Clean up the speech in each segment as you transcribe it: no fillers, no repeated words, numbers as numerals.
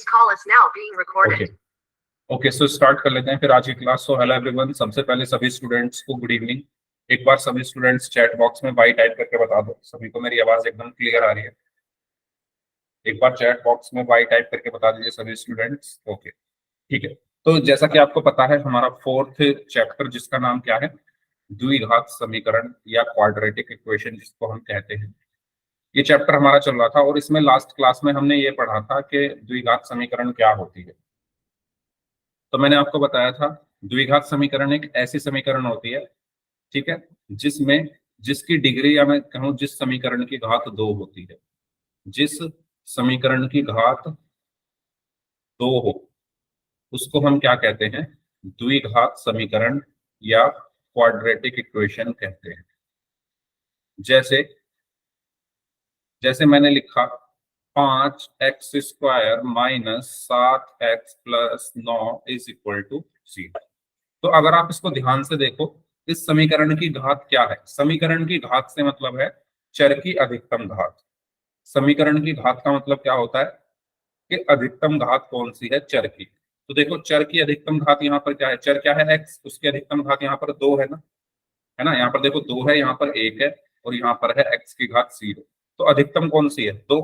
Okay okay, so start कर लेते हैं फिर आज की क्लास। सो हेलो एवरीवन, सबसे पहले सभी स्टूडेंट्स को गुड इवनिंग। एक बार सभी स्टूडेंट्स चैट बॉक्स में बाय टाइप करके बता दो सभी को मेरी आवाज एकदम क्लियर आ रही है। एक बार चैट बॉक्स में बाय टाइप करके बता दीजिए सभी स्टूडेंट्स। ओके ठीक है, तो जैसा कि आपको पता है हमारा फोर्थ चैप्टर जिसका नाम क्या है, द्विघात समीकरण या क्वाड्रेटिक इक्वेशन जिसको हम कहते हैं, ये चैप्टर हमारा चल रहा था। और इसमें लास्ट क्लास में हमने ये पढ़ा था कि द्विघात समीकरण क्या होती है। तो मैंने आपको बताया था द्विघात समीकरण एक ऐसी समीकरण होती है, ठीक है, जिसमें जिसकी डिग्री या मैं कहूं जिस समीकरण की घात 2 होती है, जिस समीकरण की घात 2 हो उसको हम क्या कहते हैं, द्विघात समीकरण या क्वाड्रेटिक इक्वेशन कहते हैं। जैसे जैसे मैंने लिखा 5x² minus 7x plus 9 is equal to 0। तो अगर आप इसको ध्यान से देखो, इस समीकरण की घात क्या है? समीकरण की घात से मतलब है चर की अधिकतम घात। समीकरण की घात का मतलब क्या होता है कि अधिकतम घात कौन सी है, चर की। तो देखो चर की अधिकतम घात यहाँ पर क्या है, चर क्या है x, उसकी अधिकतम घात यहाँ पर 2 है ना, है ना। यहाँ पर देखो 2 है, यहाँ पर 1 है और यहाँ पर है x की घात 0। तो अधिकतम कौन सी है, 2।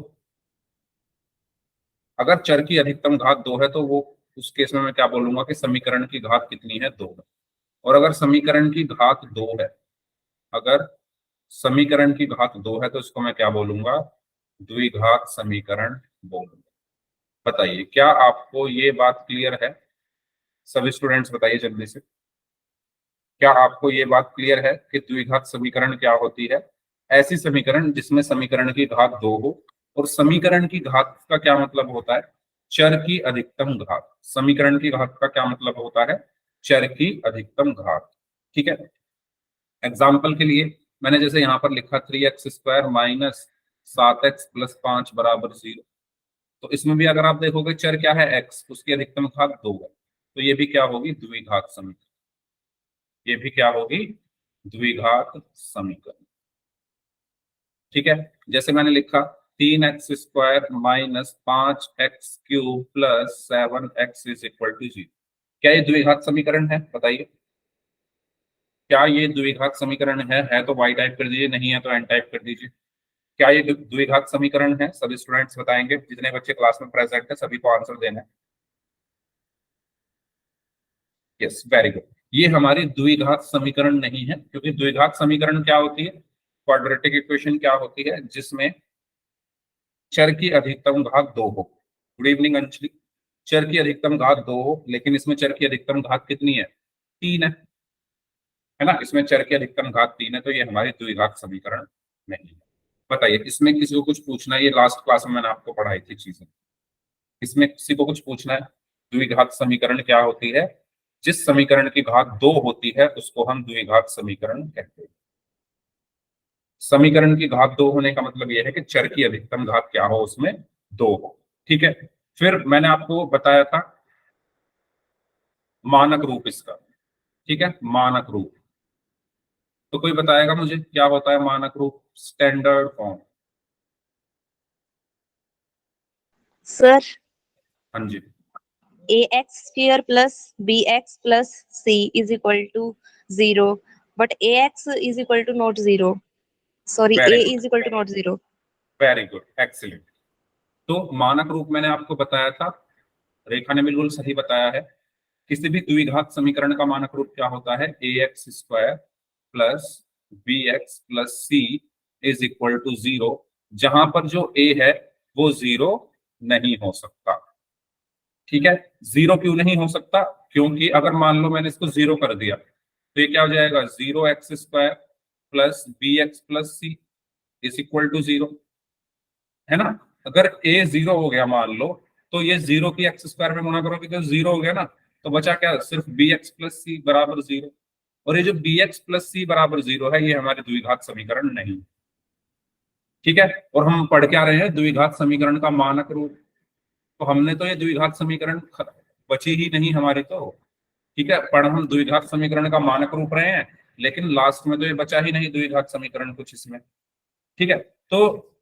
अगर चर की अधिकतम घात 2 है तो वो उस केस में मैं क्या बोलूंगा कि समीकरण की घात कितनी है, 2 है। और अगर समीकरण की घात 2 है, अगर समीकरण की घात 2 है तो इसको मैं क्या बोलूंगा, द्विघात समीकरण बोलूंगा। बताइए क्या आपको ये बात क्लियर है? सभी स्टूडेंट्स बताइए जल्दी से, क्या आपको ये बात क्लियर है कि द्विघात समीकरण क्या होती है? ऐसी समीकरण जिसमें समीकरण की घात 2 हो। और समीकरण की घात का क्या मतलब होता है, चर की अधिकतम घात। समीकरण की घात का क्या मतलब होता है, चर की अधिकतम घात। ठीक है, एग्जाम्पल के लिए मैंने जैसे यहाँ पर लिखा 3x² माइनस 7x प्लस 5 बराबर 0। तो इसमें भी अगर आप देखोगे चर क्या है, x, उसकी अधिकतम घात 2 है, तो ये भी क्या होगी, द्विघात समीकरण। ये भी क्या होगी, द्विघात समीकरण। ठीक है, जैसे मैंने लिखा 3x² minus 5x³ plus 7x is equal to 0। क्या ये द्विघात समीकरण है? बताइए क्या ये द्विघात समीकरण है तो y टाइप कर दीजिए, नहीं है तो n टाइप कर दीजिए। क्या ये द्विघात समीकरण है? सभी स्टूडेंट्स बताएंगे, जितने बच्चे क्लास में प्रेजेंट है सभी को आंसर देना है। Yes, very good. ये हमारी द्विघात समीकरण नहीं है, क्योंकि द्विघात समीकरण क्या होती है, क्वाड्रेटिक इक्वेशन क्या होती है, जिसमें चर की अधिकतम घात 2 हो। Good evening Anjali. चर की अधिकतम घात 2 हो, लेकिन इसमें चर की अधिकतम घात कितनी है, 3 है ना। इसमें चर की अधिकतम घात 3 है, तो ये हमारी द्विघात समीकरण नहीं है। बताइए इसमें किसी को कुछ पूछना है? ये लास्ट क्लास में मैंने आपको पढ़ाई थी चीजें, इसमें किसी को कुछ पूछना है? द्विघात समीकरण क्या होती है? जिस समीकरण की घात 2 होती है उसको हम द्विघात समीकरण कहते हैं। समीकरण की घात 2 होने का मतलब यह है कि चर की अधिकतम घात क्या हो, उसमें 2 हो। ठीक है, फिर मैंने आपको बताया था मानक रूप इसका। ठीक है, मानक रूप। तो कोई बताएगा मुझे क्या होता है मानक रूप, स्टैंडर्ड फॉर्म? सर हाँ जी, ax² plus bx plus c is equal to 0, but ax is equal to not 0. Sorry, very a good, is equal to not 0. Very good, excellent. तो मानक रूप मैंने आपको बताया था, रेखा ने बिल्कुल सही बताया है। किसी भी द्विघात समीकरण का मानक रूप क्या होता है, ax² plus bx plus c is equal to 0, जहां पर जो a है वो 0 नहीं हो सकता। ठीक है, 0 क्यों नहीं हो सकता? क्योंकि अगर मान लो मैंने इसको 0 कर दिया तो ये क्या हो जाएगा, 0x² plus bx plus c is equal to 0, है ना। अगर a 0 हो गया मान लो, तो ये 0 की x² में गुणा करोगे तो 0 हो गया ना, तो बचा क्या, सिर्फ bx प्लस c बराबर 0। और ये जो bx प्लस c बराबर 0 है, ये हमारे द्विघात समीकरण नहीं। ठीक है, और हम पढ़ क्या रहे हैं, द्विघात समीकरण का मानक रूप। तो हमने तो ये द्विघात समीकरण बची ही नहीं हमारे तो। ठीक है, पढ़ हम द्विघात समीकरण का मानक रूप रहे हैं, लेकिन लास्ट में तो ये बचा ही नहीं द्विघात समीकरण कुछ इसमें। ठीक है, तो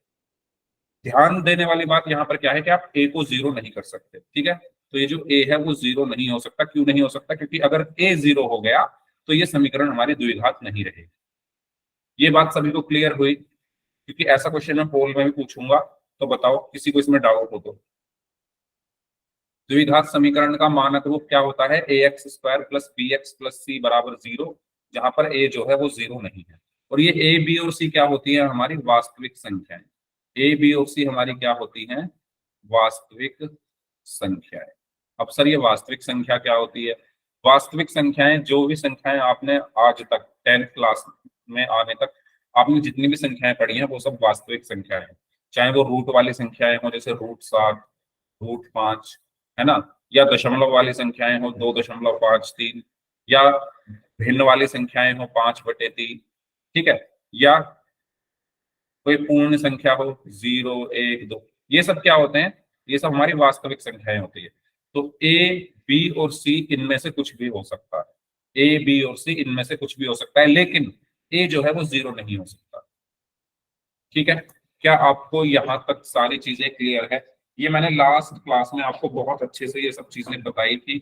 ध्यान देने वाली बात यहाँ पर क्या है कि आप ए को जीरो नहीं कर सकते, ठीक है। तो ये जो ए है वो जीरो नहीं हो सकता। क्यों नहीं हो सकता? क्योंकि अगर ए जीरो हो गया तो ये समीकरण हमारी द्विघात नहीं रहेगी। ये बात सभी को क्लियर हुई? क्योंकि ऐसा क्वेश्चन मैं पोल में भी पूछूंगा, तो बताओ किसी को इसमें डाउट हो तो। द्विघात समीकरण का मानक रूप क्या होता है? A x square plus b x plus c बराबर जीरो, जहां पर ए जो है वो जीरो नहीं है। और ये ए बी और सी क्या होती है? हमारी वास्तविक संख्याएं। ए बी और सी हमारी क्या होती हैं? वास्तविक संख्याएं। अब सर ये वास्तविक संख्या क्या होती है? वास्तविक संख्याएं जो भी संख्याएं आपने आज तक 10th क्लास में आने तक आपने जितनी भी संख्याएं पढ़ी हैं वो सब वास्तविक संख्याएं हैं। चाहे वो रूट वाली संख्याएं हो, जैसे रूट 7, रूट 5, है ना, या दशमलव वाली संख्याएं हो 2.53, या भिन्न वाली संख्याएं हो 5/3, ठीक है, या कोई पूर्ण संख्या हो 0, 1, 2, ये सब क्या होते हैं? ये सब हमारी वास्तविक संख्याएं होती है। तो ए बी और सी इनमें से कुछ भी हो सकता है। ए बी और सी इनमें से कुछ भी हो सकता है, लेकिन ए जो है वो जीरो नहीं हो सकता। ठीक है, क्या आपको यहाँ तक सारी चीजें क्लियर है? ये मैंने लास्ट क्लास में आपको बहुत अच्छे से ये सब चीजें बताई थी।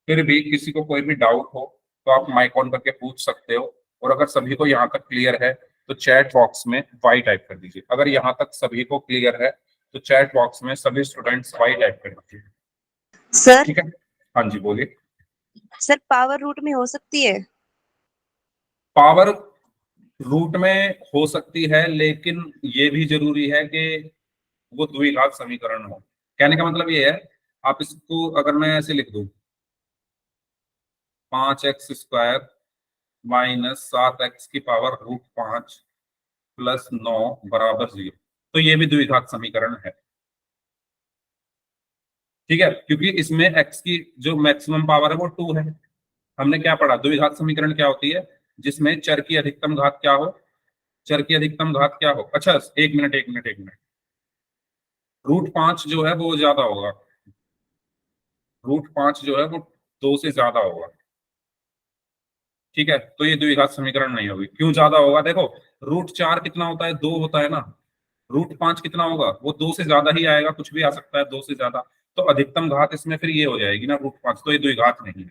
फिर भी किसी को कोई भी डाउट हो तो आप माइक ऑन करके पूछ सकते हो। और अगर सभी को यहाँ तक क्लियर है तो चैट बॉक्स में वाई टाइप कर दीजिए। अगर यहाँ तक सभी को क्लियर है तो चैट बॉक्स में सभी स्टूडेंट्स वाई टाइप कर दीजिए। सर ठीक है, हाँ जी बोलिए। सर पावर रूट में हो सकती है? पावर रूट में हो सकती है, लेकिन ये भी जरूरी है कि वो द्विघात समीकरण हो। कहने का मतलब ये है, आप इसको अगर मैं ऐसे लिख दूं, 5x² -7x⁵ प्लस 9 बराबर 0, तो ये भी द्विघात समीकरण है। ठीक है, क्योंकि इसमें x की जो मैक्सिमम पावर है वो 2 है। हमने क्या पढ़ा? द्विघात समीकरण क्या होती है? जिसमें चर की अधिकतम घात क्या हो? चर की अधिकतम घात क्या हो? अच्छा, एक मिनट, रूट 5 जो है वो ज्यादा होगा। रूट 5 जो है वो 2 से ज्यादा होगा। ठीक है, तो ये द्विघात समीकरण नहीं होगी। क्यों ज्यादा होगा? देखो, रूट 4 कितना होता है? 2 होता है ना। रूट 5 कितना होगा? वो 2 से ज्यादा ही आएगा, कुछ भी आ सकता है 2 से ज्यादा। तो अधिकतम घात इसमें फिर ये हो जाएगी ना, रूट 5, तो ये द्विघात नहीं है।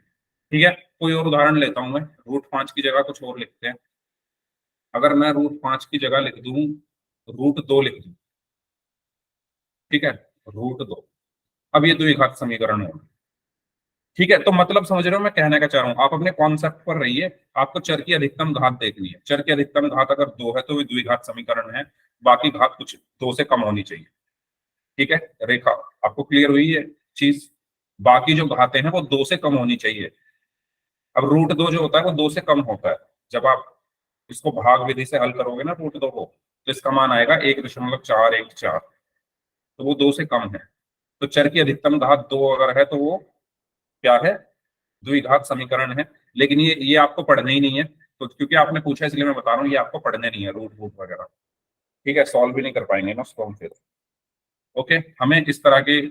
ठीक है, कोई और उदाहरण लेता हूं मैं। रूट 5 की जगह कुछ और लिखते हैं। अगर मैं रूट 5 की जगह लिख दूं, रूट 2 लिख दूं, ठीक है, रूट 2, अब ये द्विघात समीकरण होगा। ठीक है, तो मतलब समझ रहे हो मैं कहने का चाह रहा हूं? आप अपने कॉन्सेप्ट पर रहिए। आपको चर की अधिकतम घात देखनी है। चर की अधिकतम घात अगर 2 है तो वे द्विघात समीकरण है। बाकी घात कुछ 2 से कम होनी चाहिए। ठीक है, रेखा आपको क्लियर हुई है चीज? बाकी जो घातें हैं वो 2 से कम होनी चाहिए। अब रूट 2 जो होता है वो 2 से कम होता है। जब आप इसको भाग विधि से हल करोगे ना रूट 2 को, तो इसका मान आएगा 1.414। तो वो 2 से कम है। तो चर की अधिकतम घात 2 अगर है तो वो क्या है? द्विघात समीकरण है। लेकिन ये आपको पढ़ने ही नहीं है, तो क्योंकि आपने पूछा इसलिए मैं बता रहा हूँ, ये आपको पढ़ने नहीं है रूट रूट वगैरह। ठीक है, सॉल्व भी नहीं कर पाएंगे ना उसको हम फिर। ओके, हमें इस तरह के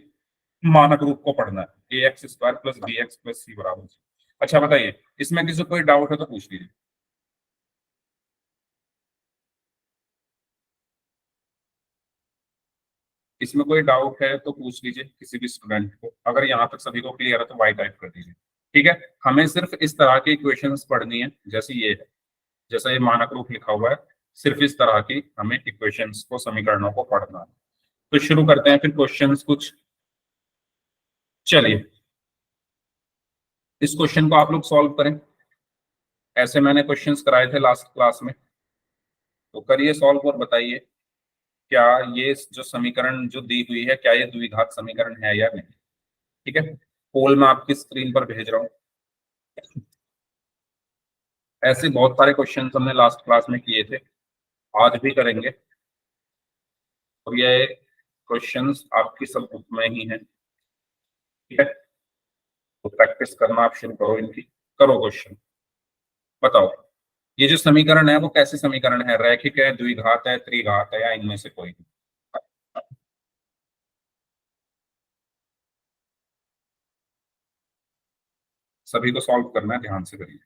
मानक रूप को पढ़ना है। ax² + bx + c बराबर 0। अच्छा बताइए, इसमें किसी को कोई डाउट है तो पूछ लीजिए। इसमें कोई डाउट है तो पूछ लीजिए किसी भी स्टूडेंट को। अगर यहाँ तक सभी को क्लियर है तो वाई टाइप कर दीजिए। ठीक है, हमें सिर्फ इस तरह की इक्वेशंस पढ़नी है जैसे ये है, जैसा ये मानक रूप लिखा हुआ है। सिर्फ इस तरह की हमें इक्वेशंस को, समीकरणों को पढ़ना है। तो शुरू करते हैं फिर क्वेश्चंस कुछ। चलिए, इस क्वेश्चन को आप लोग सॉल्व करें। ऐसे मैंने क्वेश्चंस कराए थे लास्ट क्लास में, तो करिए सॉल्व और बताइए क्या ये जो समीकरण जो दी हुई है, क्या ये द्विघात समीकरण है या नहीं। ठीक है, पोल मैं आपकी स्क्रीन पर भेज रहा हूँ। ऐसे बहुत सारे क्वेश्चन हमने लास्ट क्लास में किए थे, आज भी करेंगे। और ये क्वेश्चंस आपकी सब बुक में ही है। ठीक है, तो प्रैक्टिस करना आप शुरू करो इनकी। करो क्वेश्चन, बताओ ये जो समीकरण है वो कैसे समीकरण है? रैखिक है, द्विघात है, त्रिघात है, या इनमें से कोई? सभी को सॉल्व करना है, ध्यान से करिए।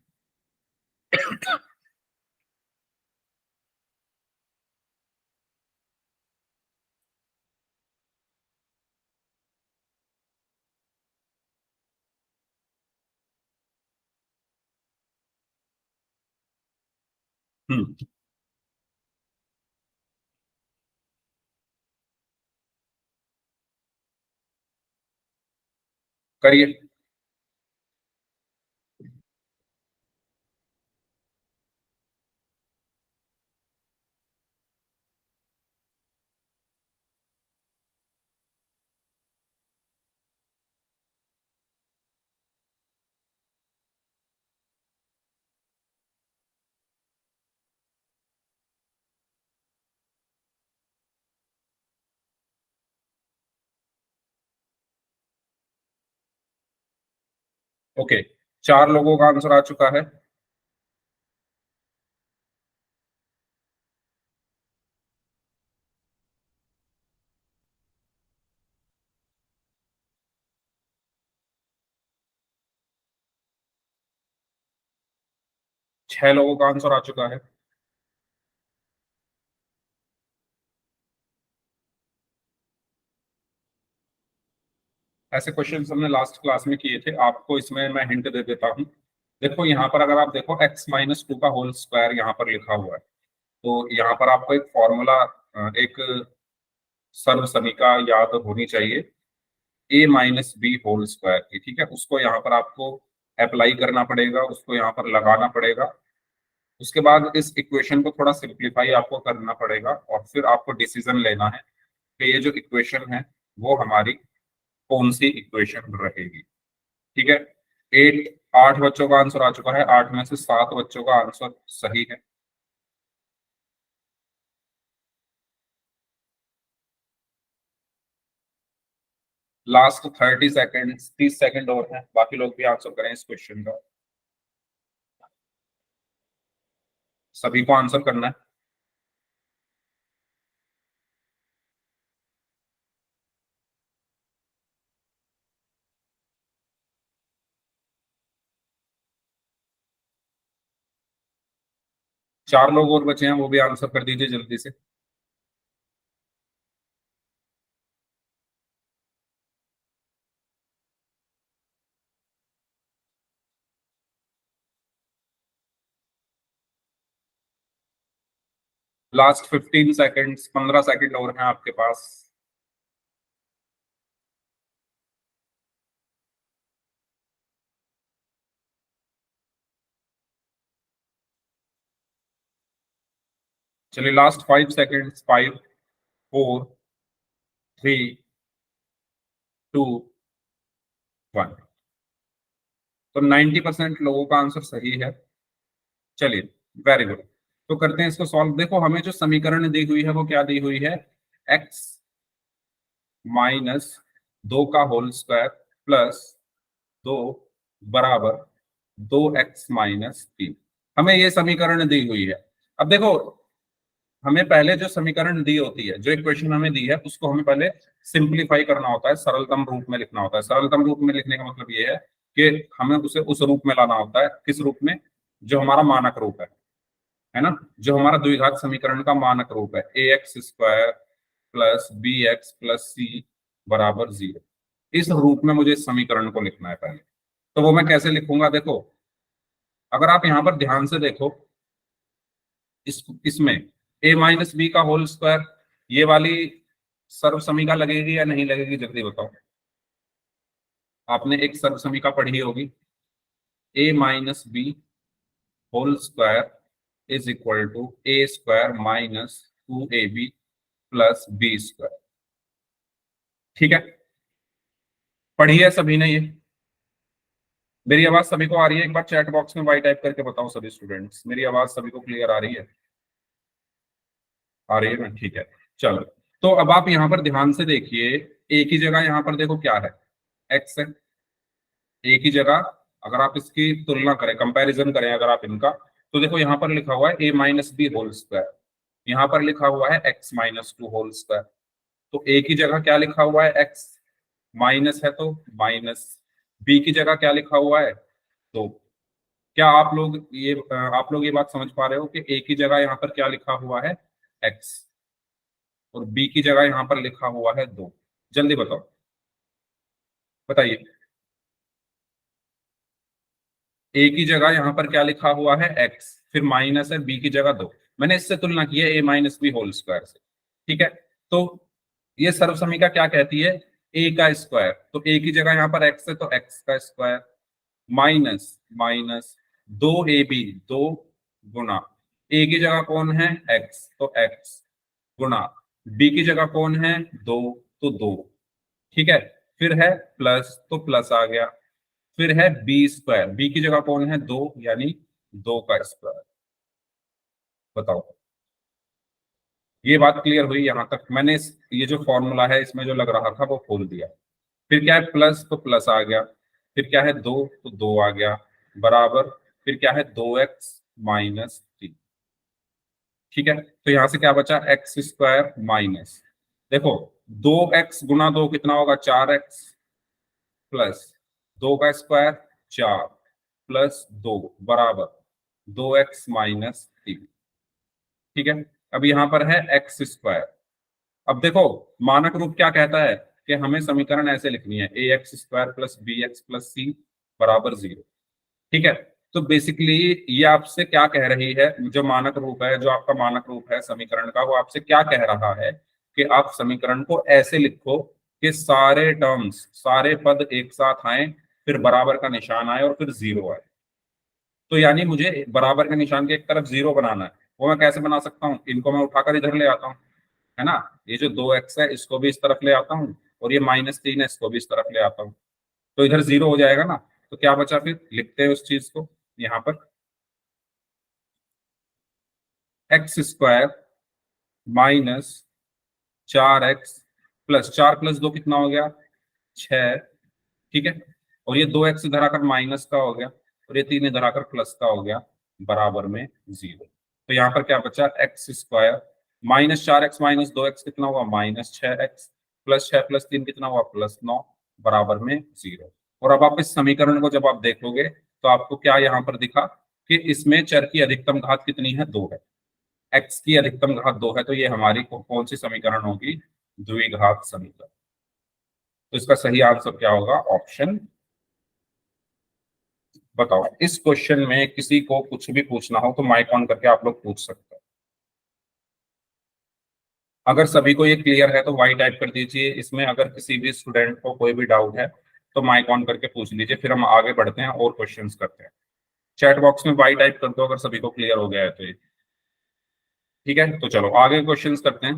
हम्म, करिए। ओके, 4 लोगों का आंसर आ चुका है। 6 लोगों का आंसर आ चुका है। ऐसे क्वेश्चंस हमने लास्ट क्लास में किए थे, आपको इसमें मैं हिंट दे देता हूँ। देखो यहाँ पर अगर आप देखो x-2 का होल स्क्वायर यहाँ पर लिखा हुआ है, तो यहाँ पर आपको एक फॉर्मूला, एक सर्व समीका याद होनी चाहिए, a-b होल स्क्वायर की। ठीक है, उसको यहाँ पर आपको अप्लाई करना पड़ेगा, उसको यहाँ पर लगाना पड़ेगा। उसके बाद इस इक्वेशन को थोड़ा सिंप्लीफाई आपको करना पड़ेगा, और फिर आपको डिसीजन लेना है कि ये जो इक्वेशन है वो हमारी कौन सी इक्वेशन रहेगी। ठीक है, 8 बच्चों का आंसर आ चुका है, 8 में से 7 बच्चों का आंसर सही है। लास्ट 30 सेकेंड, 30 सेकेंड और हैं, बाकी लोग भी आंसर करें इस क्वेश्चन का। सभी को आंसर करना है। चार लोग और बचे हैं, वो भी आंसर कर दीजिए जल्दी से। लास्ट 15 सेकेंड्स, 15 सेकेंड और हैं आपके पास। चलिए, लास्ट 5 सेकेंड्स, 5, 4, 3, 2, 1। तो 90% लोगों का आंसर सही है। चलिए, वेरी गुड। तो करते हैं इसको सॉल्व। देखो, हमें जो समीकरण दी हुई है वो क्या दी हुई है, x-2 का होल स्क्वायर प्लस 2 बराबर 2x-3। हमें ये समीकरण दी हुई है। अब देखो, हमें पहले जो समीकरण दी होती है, जो इक्वेशन हमें दी है, उसको हमें पहले सिंप्लीफाई करना होता है, सरलतम रूप में लिखना होता है। सरलतम रूप में लिखने का मतलब ये है कि हमें उसे उस रूप में लाना होता है। किस रूप में? जो हमारा मानक रूप है ना, जो हमारा द्विघात समीकरण का मानक रूप है, ax² plus bx plus c बराबर 0। इस रूप में मुझे इस समीकरण को लिखना है पहले। तो वो मैं कैसे लिखूंगा? देखो, अगर आप यहां पर ध्यान से देखो, इसमें a-b का होल स्क्वायर, ये वाली सर्व समीका लगेगी या नहीं लगेगी, जल्दी बताओ। आपने एक सर्व समीका पढ़ी होगी, a-b whole square is equal to a² minus 2ab plus b²। ठीक है, पढ़ी है सभी ने ये? मेरी आवाज सभी को आ रही है? एक बार चैट बॉक्स में वाई टाइप करके बताओ सभी स्टूडेंट्स, मेरी आवाज सभी को क्लियर आ रही है? आ रही है ना? ठीक है, चलो। तो अब आप यहाँ पर ध्यान से देखिए, एक ही जगह यहाँ पर देखो क्या है, एक्स है। एक ही जगह अगर आप इसकी तुलना करें, कंपैरिजन करें अगर आप इनका, तो देखो यहाँ पर लिखा हुआ है a-b होल स्क्वायर, यहाँ पर लिखा हुआ है x-2 होल स्क्वायर। तो एक ही जगह क्या लिखा हुआ है, x माइनस है तो माइनस, b की जगह क्या लिखा हुआ है, तो क्या आप लोग ये बात समझ पा रहे हो कि एक ही जगह यहाँ पर क्या लिखा हुआ है, x, और b की जगह यहाँ पर लिखा हुआ है 2। जल्दी बताओ, बताइए। ए की जगह यहाँ पर क्या लिखा हुआ है x, फिर माइनस है बी की जगह 2। मैंने इससे तुलना की है a minus B whole square से। ठीक है, तो ये सर्व समीकरण क्या कहती है, a का स्क्वायर, तो a की जगह यहाँ पर x है तो x का square minus minus 2ab, 2 Guna a की जगह कौन है x, तो x गुना b की जगह कौन है 2, तो 2। ठीक है, फिर है प्लस, तो प्लस आ गया, फिर है बी स्क्वायर, बी की जगह कौन है 2, यानी 2 का स्क्वायर। बताओ, ये बात क्लियर हुई? यहां तक मैंने ये जो फॉर्मूला है इसमें जो लग रहा था वो खोल दिया। फिर क्या है प्लस, तो प्लस आ गया, फिर क्या है 2, तो 2 आ गया, बराबर, फिर क्या है 2x-3। ठीक है, तो यहां से क्या बचा एक्स स्क्वायर माइनस, देखो 2x गुना 2 कितना होगा 4x, प्लस 2 का स्क्वायर 4 प्लस 2 बराबर 2x-3। ठीक है, अब यहाँ पर है एक्स स्क्वायर। अब देखो मानक रूप क्या कहता है कि हमें समीकरण ऐसे लिखनी है a x square plus b x plus c बराबर 0। ठीक है, तो बेसिकली ये आपसे क्या कह रही है, जो मानक रूप है, जो आपका मानक रूप है समीकरण का, वो आपसे क्या कह रहा है कि आप समीकरण को ऐसे लिखो कि सारे टर्म्स, सारे पद एक साथ आए, फिर बराबर का निशान आए और फिर 0 आए। तो यानी मुझे बराबर के निशान के एक तरफ 0 बनाना है। वो मैं कैसे बना सकता हूँ, इनको मैं उठाकर इधर ले आता हूँ, है ना, ये जो 2x है इसको भी इस तरफ ले आता हूँ, और ये -3 है इसको भी इस तरफ ले आता हूँ, तो इधर 0 हो जाएगा ना। तो क्या बचा, फिर लिखते हैं उस चीज को यहाँ पर, x square minus 4x plus 4 + 2 कितना हो गया 6। ठीक है, और ये 2x इधर आकर माइनस का हो गया, और ये 3 इधर आकर प्लस का हो गया, बराबर में 0। तो यहाँ पर क्या बचा एक्स स्क्वायर -4x-2x कितना हुआ -6x, प्लस 6 + 3 कितना हुआ +9, बराबर में 0। और अब आप इस समीकरण को जब आप देखोगे तो आपको क्या यहाँ पर दिखा कि इसमें चर की अधिकतम घात कितनी है 2 है, एक्स की अधिकतम घात 2 है, तो ये हमारी कौन सी समीकरण होगी, द्विघात समीकरण। तो इसका सही आंसर क्या होगा, ऑप्शन। बताओ, इस क्वेश्चन में किसी को कुछ भी पूछना हो तो माइक ऑन करके आप लोग पूछ सकते हैं। अगर सभी को ये क्लियर है तो वाई टाइप कर दीजिए, इसमें अगर किसी भी स्टूडेंट को कोई भी डाउट है तो माइक ऑन करके पूछ लीजिए, फिर हम आगे बढ़ते हैं और क्वेश्चंस करते हैं। चैट बॉक्स में वाई टाइप कर दो अगर सभी को क्लियर हो गया है तो ये। ठीक है, तो चलो आगे क्वेश्चंस करते हैं।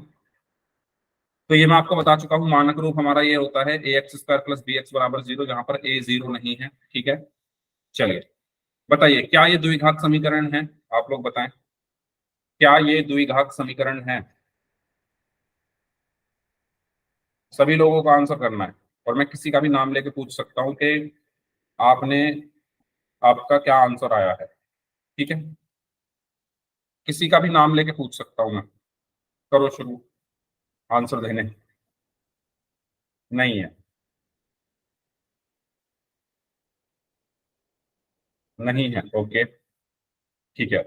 तो ये मैं आपको बता चुका हूँ, मानक रूप हमारा ये होता है a x square plus b x बराबर 0, जहां पर ए 0 नहीं है। ठीक है, चलिए बताइए क्या ये द्विघात समीकरण है, आप लोग बताएं, क्या ये द्विघात समीकरण है? सभी लोगों को आंसर करना है, और मैं किसी का भी नाम लेके पूछ सकता हूँ कि आपने, आपका क्या आंसर आया है। ठीक है, किसी का भी नाम लेके पूछ सकता हूँ मैं। करो शुरू आंसर देने। नहीं है, नहीं है, ओके ठीक है।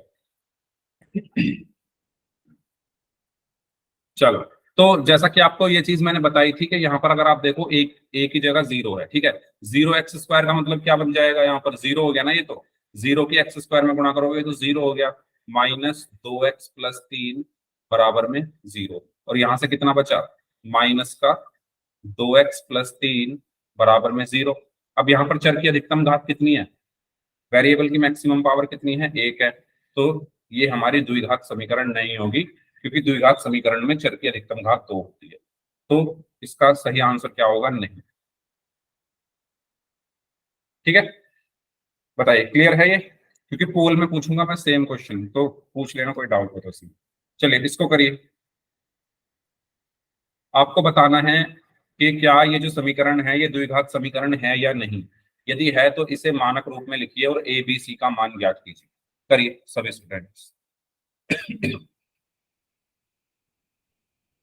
चलो, तो जैसा कि आपको ये चीज मैंने बताई थी कि यहाँ पर अगर आप देखो एक ए की जगह 0 है। ठीक है, 0x² का मतलब क्या बन जाएगा, यहाँ पर 0 हो गया ना, ये तो 0 की x² में गुणा करोगे तो 0 हो गया, -2x + 3 बराबर में 0, और यहाँ से कितना बचा माइनस का 2x + 3 बराबर में 0। अब यहाँ पर चर की अधिकतम घात कितनी है, वेरिएबल की मैक्सिमम पावर कितनी है 1 है, तो ये हमारी द्विघात समीकरण नहीं होगी, क्योंकि द्विघात समीकरण में चर की अधिकतम घात 2 होती है। तो इसका सही आंसर क्या होगा, नहीं। ठीक है, बताइए क्लियर है ये, क्योंकि पोल में पूछूंगा मैं सेम क्वेश्चन, तो पूछ लेना कोई डाउट हो तो इसमें। चलिए इसको करिए, आपको बताना है कि क्या ये जो समीकरण है ये द्विघात समीकरण है या नहीं। यदि है तो इसे मानक रूप में लिखिए और ए बी सी का मान ज्ञात कीजिए। करिए सभी स्टूडेंट्स।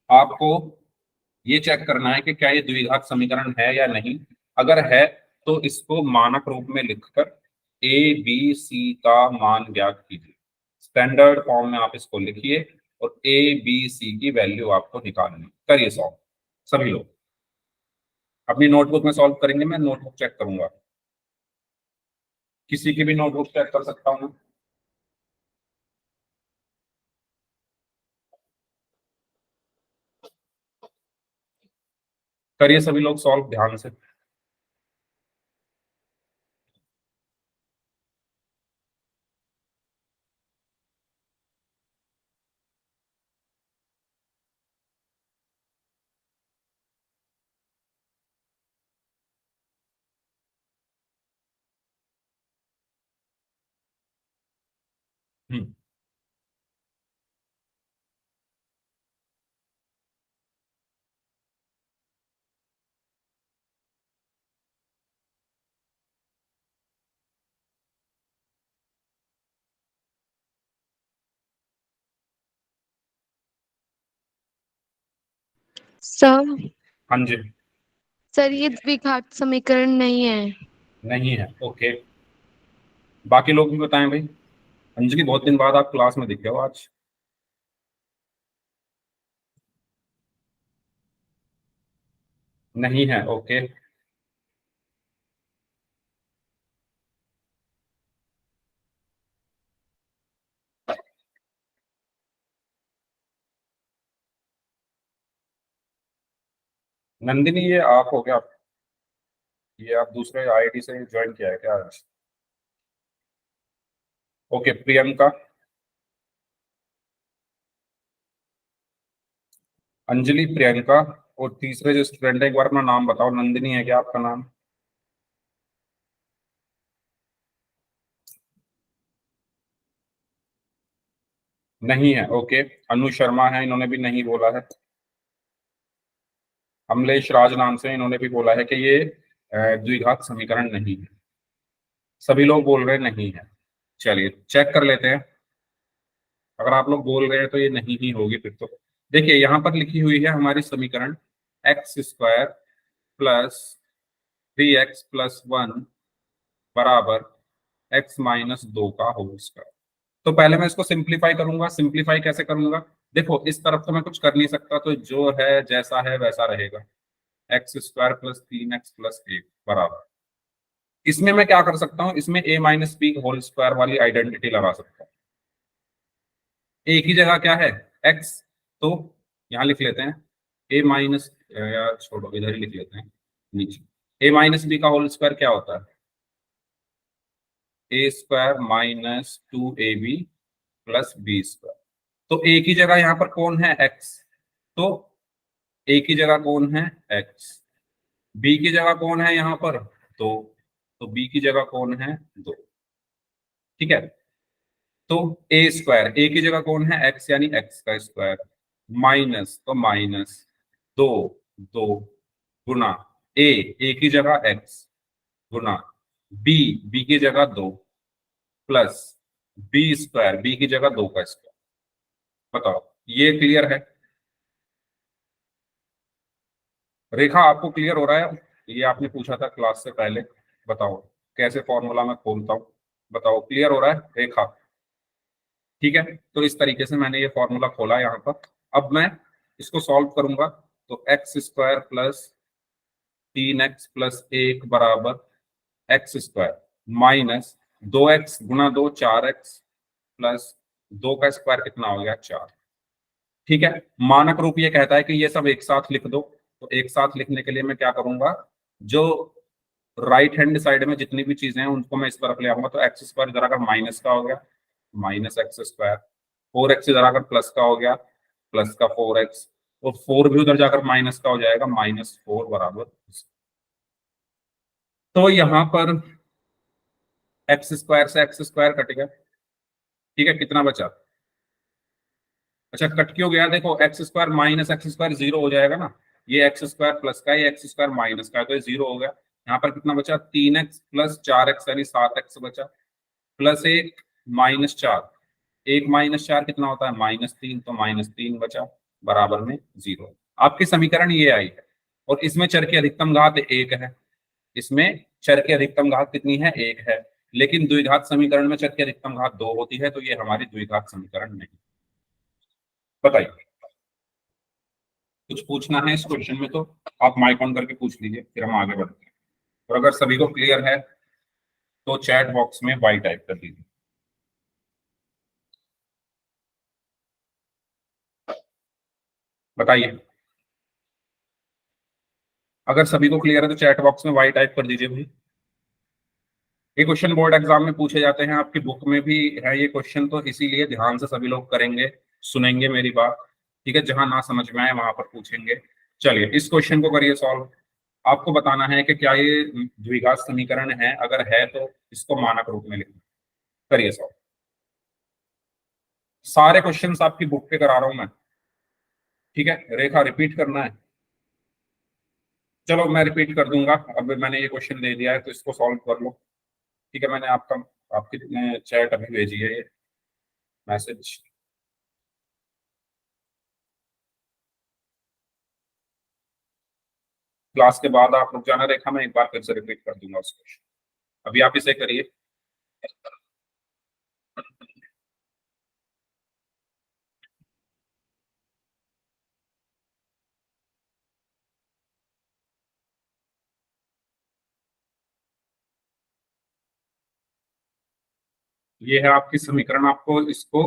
आपको ये चेक करना है कि क्या ये द्विघात समीकरण है या नहीं। अगर है तो इसको मानक रूप में लिखकर ए बी सी का मान ज्ञात कीजिए। स्टैंडर्ड फॉर्म में आप इसको लिखिए और ए बी सी की वैल्यू आपको निकालनी। करिए सॉल्व सभी लोग। अपनी नोटबुक में सॉल्व करेंगे, मैं नोटबुक चेक करूंगा। किसी की भी नोटबुक चेक कर सकता हूँ मैं? करिए सभी लोग सॉल्व ध्यान से। हम्म। सर हाँ जी। सर ये द्विघात समीकरण नहीं है। नहीं है, ओके। बाकी लोग भी बताएं भाई। अंजलि, बहुत दिन बाद आप क्लास में दिखे हो आज। नहीं है, ओके। नंदिनी, ये आप हो गया? ये आप दूसरे आईडी से ज्वाइन किया है क्या आज? ओके, प्रियंका। अंजलि, प्रियंका। और तीसरे जो स्टूडेंट है, एक बार अपना नाम बताओ। नंदिनी है क्या आपका नाम? नहीं है, ओके। अनु शर्मा है, इन्होंने भी नहीं बोला है। अमलेश राज नाम से, इन्होंने भी बोला है कि ये द्विघात समीकरण नहीं है। सभी लोग बोल रहे हैं नहीं है। चलिए चेक कर लेते हैं। अगर आप लोग बोल रहे हैं तो ये नहीं ही होगी फिर तो। देखिए यहां पर लिखी हुई है हमारी समीकरण, एक्स स्क्वायर प्लस 3x+1 बराबर x-2 का होल स्क्वायर। तो पहले मैं इसको सिंप्लीफाई करूंगा। सिंप्लीफाई कैसे करूंगा? देखो इस तरफ तो मैं कुछ कर नहीं सकता, तो जो है जैसा है वैसा रहेगा। x² + 3x+1 बराबर, इसमें मैं क्या कर सकता हूं, इसमें a-b होल स्क्वायर वाली आइडेंटिटी लगा सकता हूं। एक ही जगह क्या है, x, तो यहां लिख लेते हैं a माइनस, यार छोड़ो, इधर ही लिख लेते हैं नीचे। a-b का होल स्क्वायर क्या होता है? a² - 2ab + b²। तो एक ही जगह यहाँ पर कौन है, x। तो एक ही जगह कौन है, x। b की जगह कौन है यहाँ पर, 2। तो b की जगह कौन है, 2। ठीक है। तो a², a की जगह कौन है, x, यानी x का स्क्वायर, माइनस, तो -2, 2 गुना a की जगह x गुना b की जगह 2 प्लस b² की जगह 2 का स्क्वायर। बताओ ये क्लियर है? रेखा, आपको क्लियर हो रहा है? ये आपने पूछा था क्लास से पहले। बताओ कैसे फॉर्मूला मैं खोलता हूँ। बताओ क्लियर हो रहा है रेखा? ठीक है, तो इस तरीके से मैंने ये फॉर्मूला खोला यहाँ पर। अब मैं इसको सॉल्व करूंगा। तो x² + 3x+1 बराबर x² -2x गुना 2, 4x प्लस 2 का स्क्वायर कितना हो गया, 4। ठीक है। मानक रूप ये कहता है कि ये सब एक साथ लिख दो। तो एक साथ लिखने के लिए मैं क्या करूंगा, जो राइट हैंड साइड में जितनी भी चीजें हैं उनको मैं इस तरफ ले आऊंगा। तो x² इधर अगर माइनस का हो गया, -x²। 4x इधर अगर प्लस का हो गया, प्लस का 4x। और 4 भी उधर जाकर माइनस का हो जाएगा, -4 बराबर। तो यहाँ पर x² से x² कट गया। ठीक है, कितना बचा? अच्छा, कट क्यों गया? देखो x² - x² 0 हो जाएगा ना। ये x² प्लस का है, ये x² माइनस का है, तो ये 0 हो गया। यहाँ पर कितना बचा, 3x + 4x यानी 7x बचा, प्लस 1 -4। 1 -4 कितना होता है, -3, तो -3 बचा, बराबर में 0। आपकी समीकरण ये आई है। और इसमें चर की अधिकतम घात 1 है। इसमें चर की अधिकतम घात कितनी है, 1 है। लेकिन द्विघात समीकरण में चर की अधिकतम घात 2 होती है, तो ये हमारी द्विघात समीकरण नहीं। बताइए, कुछ पूछना है इस क्वेश्चन में तो आप माइक ऑन करके पूछ लीजिए, फिर हम आगे बढ़ते हैं। और अगर सभी को क्लियर है तो चैट बॉक्स में y टाइप कर दीजिए। बताइए, अगर सभी को क्लियर है तो चैट बॉक्स में y टाइप कर दीजिए भाई। ये क्वेश्चन बोर्ड एग्जाम में पूछे जाते हैं, आपकी बुक में भी है ये क्वेश्चन, तो इसीलिए ध्यान से सभी लोग करेंगे, सुनेंगे मेरी बात, ठीक है। जहां ना समझ में आए वहां पर पूछेंगे। चलिए इस क्वेश्चन को करिए सॉल्व। आपको बताना है कि क्या ये द्विघात समीकरण है, अगर है तो इसको मानक रूप में लिखना। करिए सॉल्व। सारे क्वेश्चंस आपकी बुक पे करा रहा हूं मैं, ठीक है। रेखा रिपीट करना है। चलो मैं रिपीट कर दूंगा, अब मैंने ये क्वेश्चन दे दिया है तो इसको सॉल्व कर लो, ठीक है। मैंने आपकी चैट अभी भेजी है ये मैसेज। क्लास के बाद आप लोग जाना, रेखा मैं एक बार फिर से रिपीट कर दूंगा उस क्वेश्चन, अभी आप इसे करिए। ये है आपकी समीकरण, आपको इसको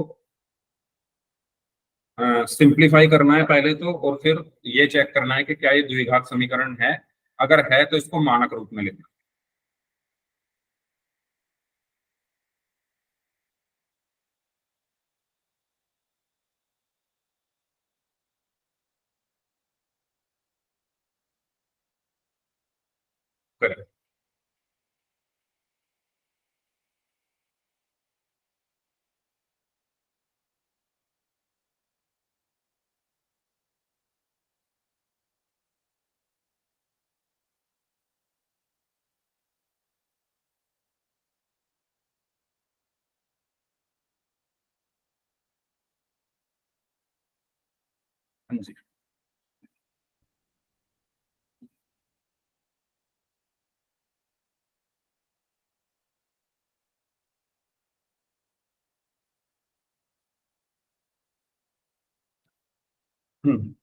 सिंप्लीफाई करना है पहले तो, और फिर ये चेक करना है कि क्या ये द्विघात समीकरण है, अगर है तो इसको मानक रूप में लिखना। करें। हाँ जी। Hmm.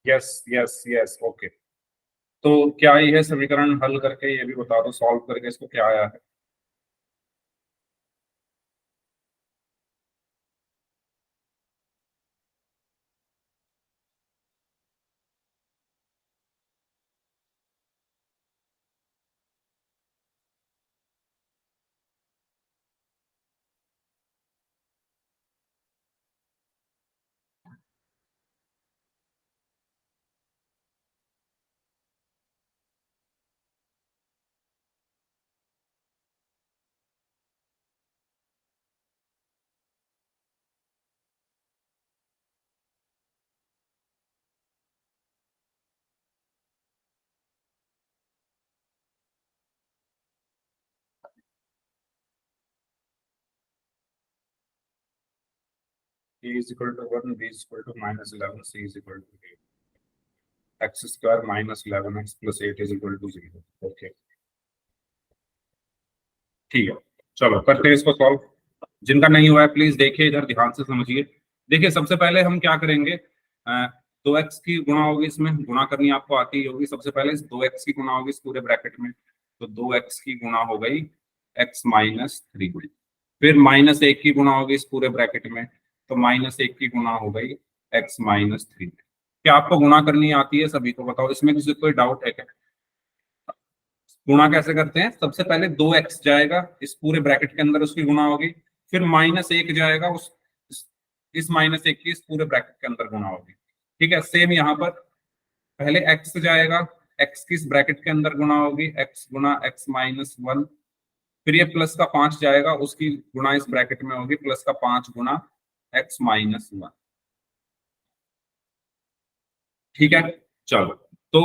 Yes yes yes, okay. तो क्या ये है समीकरण हल करके, ये भी बता दो, सॉल्व करके इसको क्या आया है। a is equal to 1, b is equal to -11, c is equal to 8, x square -11x plus 8 is equal to 0, okay. ठीक है, चलो करते हैं इसको सॉल्व। जिनका नहीं हुआ है प्लीज देखिए, इधर ध्यान से समझिए। देखिए सबसे पहले हम क्या करेंगे, 2x की गुणा होगी, इसमें गुणा करनी आपको आती ही होगी। सबसे पहले इस 2x की गुणा होगी इस पूरे ब्रैकेट में, तो 2x की गुणा हो गई x-3, फिर -1 की गुणा होगी इस पूरे ब्रैकेट में, तो -1 की गुणा हो गई x-3। क्या आपको गुणा करनी आती है सभी को, बताओ, इसमें किसी को कोई डाउट है क्या। गुणा कैसे करते हैं, सबसे पहले 2x जाएगा इस पूरे ब्रैकेट के अंदर, उसकी गुणा होगी, फिर -1 जाएगा उस इस -1 की इस पूरे ब्रैकेट के अंदर गुणा होगी। ठीक है, सेम यहाँ पर पहले x जाएगा, x की इस ब्रैकेट के अंदर गुणा होगी, x गुणा x-1, फिर ये प्लस का 5 जाएगा, उसकी गुणा इस ब्रैकेट में होगी, प्लस का 5 गुणा x-1। ठीक है, चलो, तो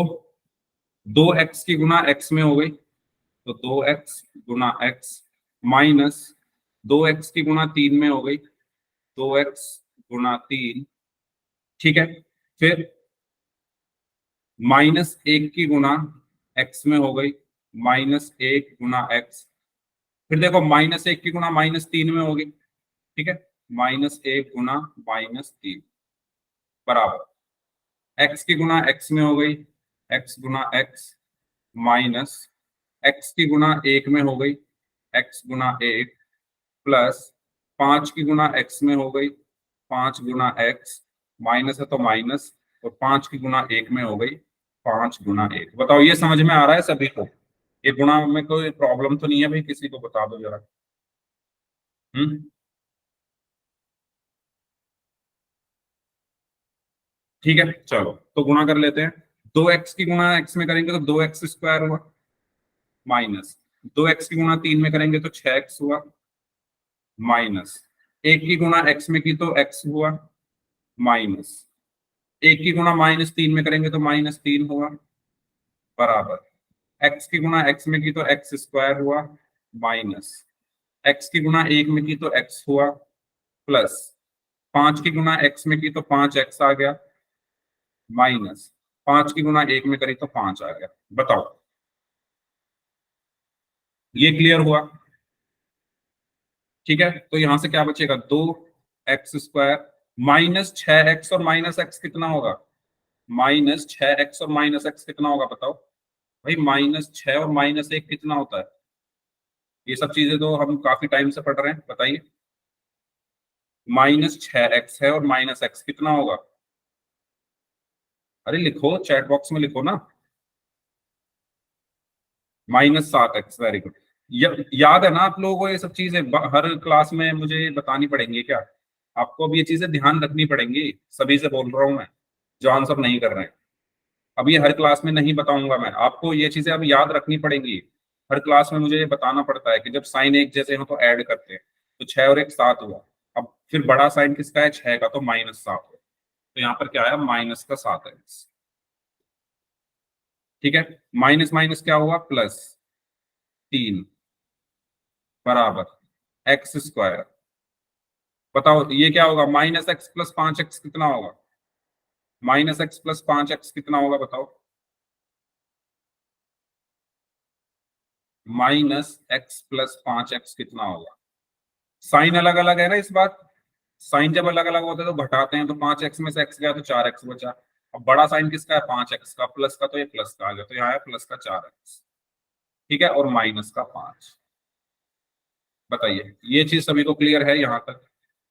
2x की गुणा x में हो गई, तो 2x गुणा x माइनस 2x की गुणा 3 में हो गई, 2x गुणा 3। ठीक है, फिर -1 की गुणा x में हो गई, -1 गुणा x। फिर देखो -1 की गुणा -3 में होगी। ठीक है, -1 गुणा -3 बराबर x की गुणा x में हो गई, x गुणा x माइनस x की गुणा 1 में हो गई, x गुणा 1 प्लस 5 की गुणा x में हो गई, 5 गुणा x माइनस है तो माइनस, और 5 की गुणा 1 में हो गई, 5 गुणा 1। बताओ ये समझ में आ रहा है सभी को? ये गुणा में कोई प्रॉब्लम तो नहीं है भाई? किसी को बता दो जरा। ठीक है, चलो तो गुणा कर लेते हैं। 2x की गुणा x में करेंगे तो 2x² हुआ, माइनस 2x की गुणा 3 में करेंगे तो 6x हुआ, माइनस 1 की गुणा x में की तो x हुआ, माइनस 1 की गुणा -3 में करेंगे तो -3 हुआ, बराबर x की गुणा x में की तो x² हुआ, माइनस x की गुणा 1 में की तो x हुआ, प्लस 5 की गुणा x में की तो 5x आ गया, माइनस 5 की गुणा 1 में करी तो 5 आ गया। बताओ ये क्लियर हुआ? ठीक है, तो यहां से क्या बचेगा, 2x² -6x और -x कितना होगा, -6x और -x कितना होगा बताओ भाई, -6 और -1 कितना होता है? ये सब चीजें तो हम काफी टाइम से पढ़ रहे हैं, बताइए। -6x है और -x कितना होगा? अरे लिखो, चैट बॉक्स में लिखो ना। -7x, very good. याद है ना आप लोगों को ये सब चीजें? हर क्लास में मुझे बतानी पड़ेंगी क्या? आपको अब ये चीजें ध्यान रखनी पड़ेंगी, सभी से बोल रहा हूं मैं, जो आंसर नहीं कर रहे हैं। अब ये हर क्लास में नहीं बताऊंगा मैं आपको, ये चीजें अब याद रखनी पड़ेंगी। हर क्लास में मुझे ये बताना पड़ता है कि जब साइन एक जैसे हो तो ऐड करते हैं, तो 6 और 1 7 हुआ। अब फिर बड़ा साइन किसका है, 6 का, तो -7 हुआ। तो यहाँ पर क्या आया, -7x। ठीक है, माइनस माइनस क्या हुआ, +3 बराबर x²। बताओ ये क्या होगा, -x + 5x कितना होगा, -x + 5x कितना होगा बताओ, -x + 5x कितना होगा? साइन अलग अलग है ना इस बार। साइन जब अलग अलग होते हैं तो घटाते हैं, तो 5x में से x गया तो 4x बचा। अब बड़ा साइन किसका है, 5x का, प्लस का, तो ये प्लस का आ गया, तो यहाँ है प्लस का 4x। ठीक है, और माइनस का 5। बताइए ये चीज सभी को क्लियर है यहाँ तक?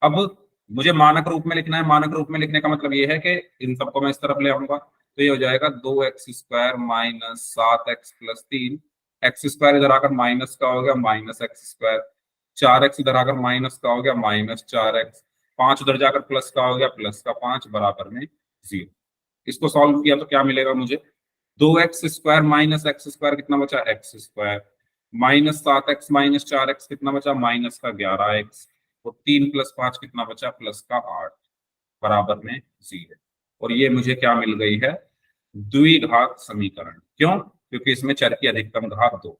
अब मुझे मानक रूप में लिखना है। मानक रूप में लिखने का मतलब ये है कि इन सबको मैं इस तरफ ले आऊंगा, तो ये हो जाएगा 2x² - 7x + 3। x² इधर आकर माइनस का हो गया, -x²। 4x इधर आकर माइनस का हो गया, -4x। 5 उधर जाकर प्लस का हो गया, +5 बराबर में 0। इसको सॉल्व किया तो क्या मिलेगा मुझे, 2x² - x² कितना बचा, x², -7x - 4x कितना बचा, -11x, और 3 + 5 कितना बचा, +8 बराबर में 0। और ये मुझे क्या मिल गई है, द्विघात समीकरण। क्यों? क्योंकि इसमें चर की अधिकतम घात 2।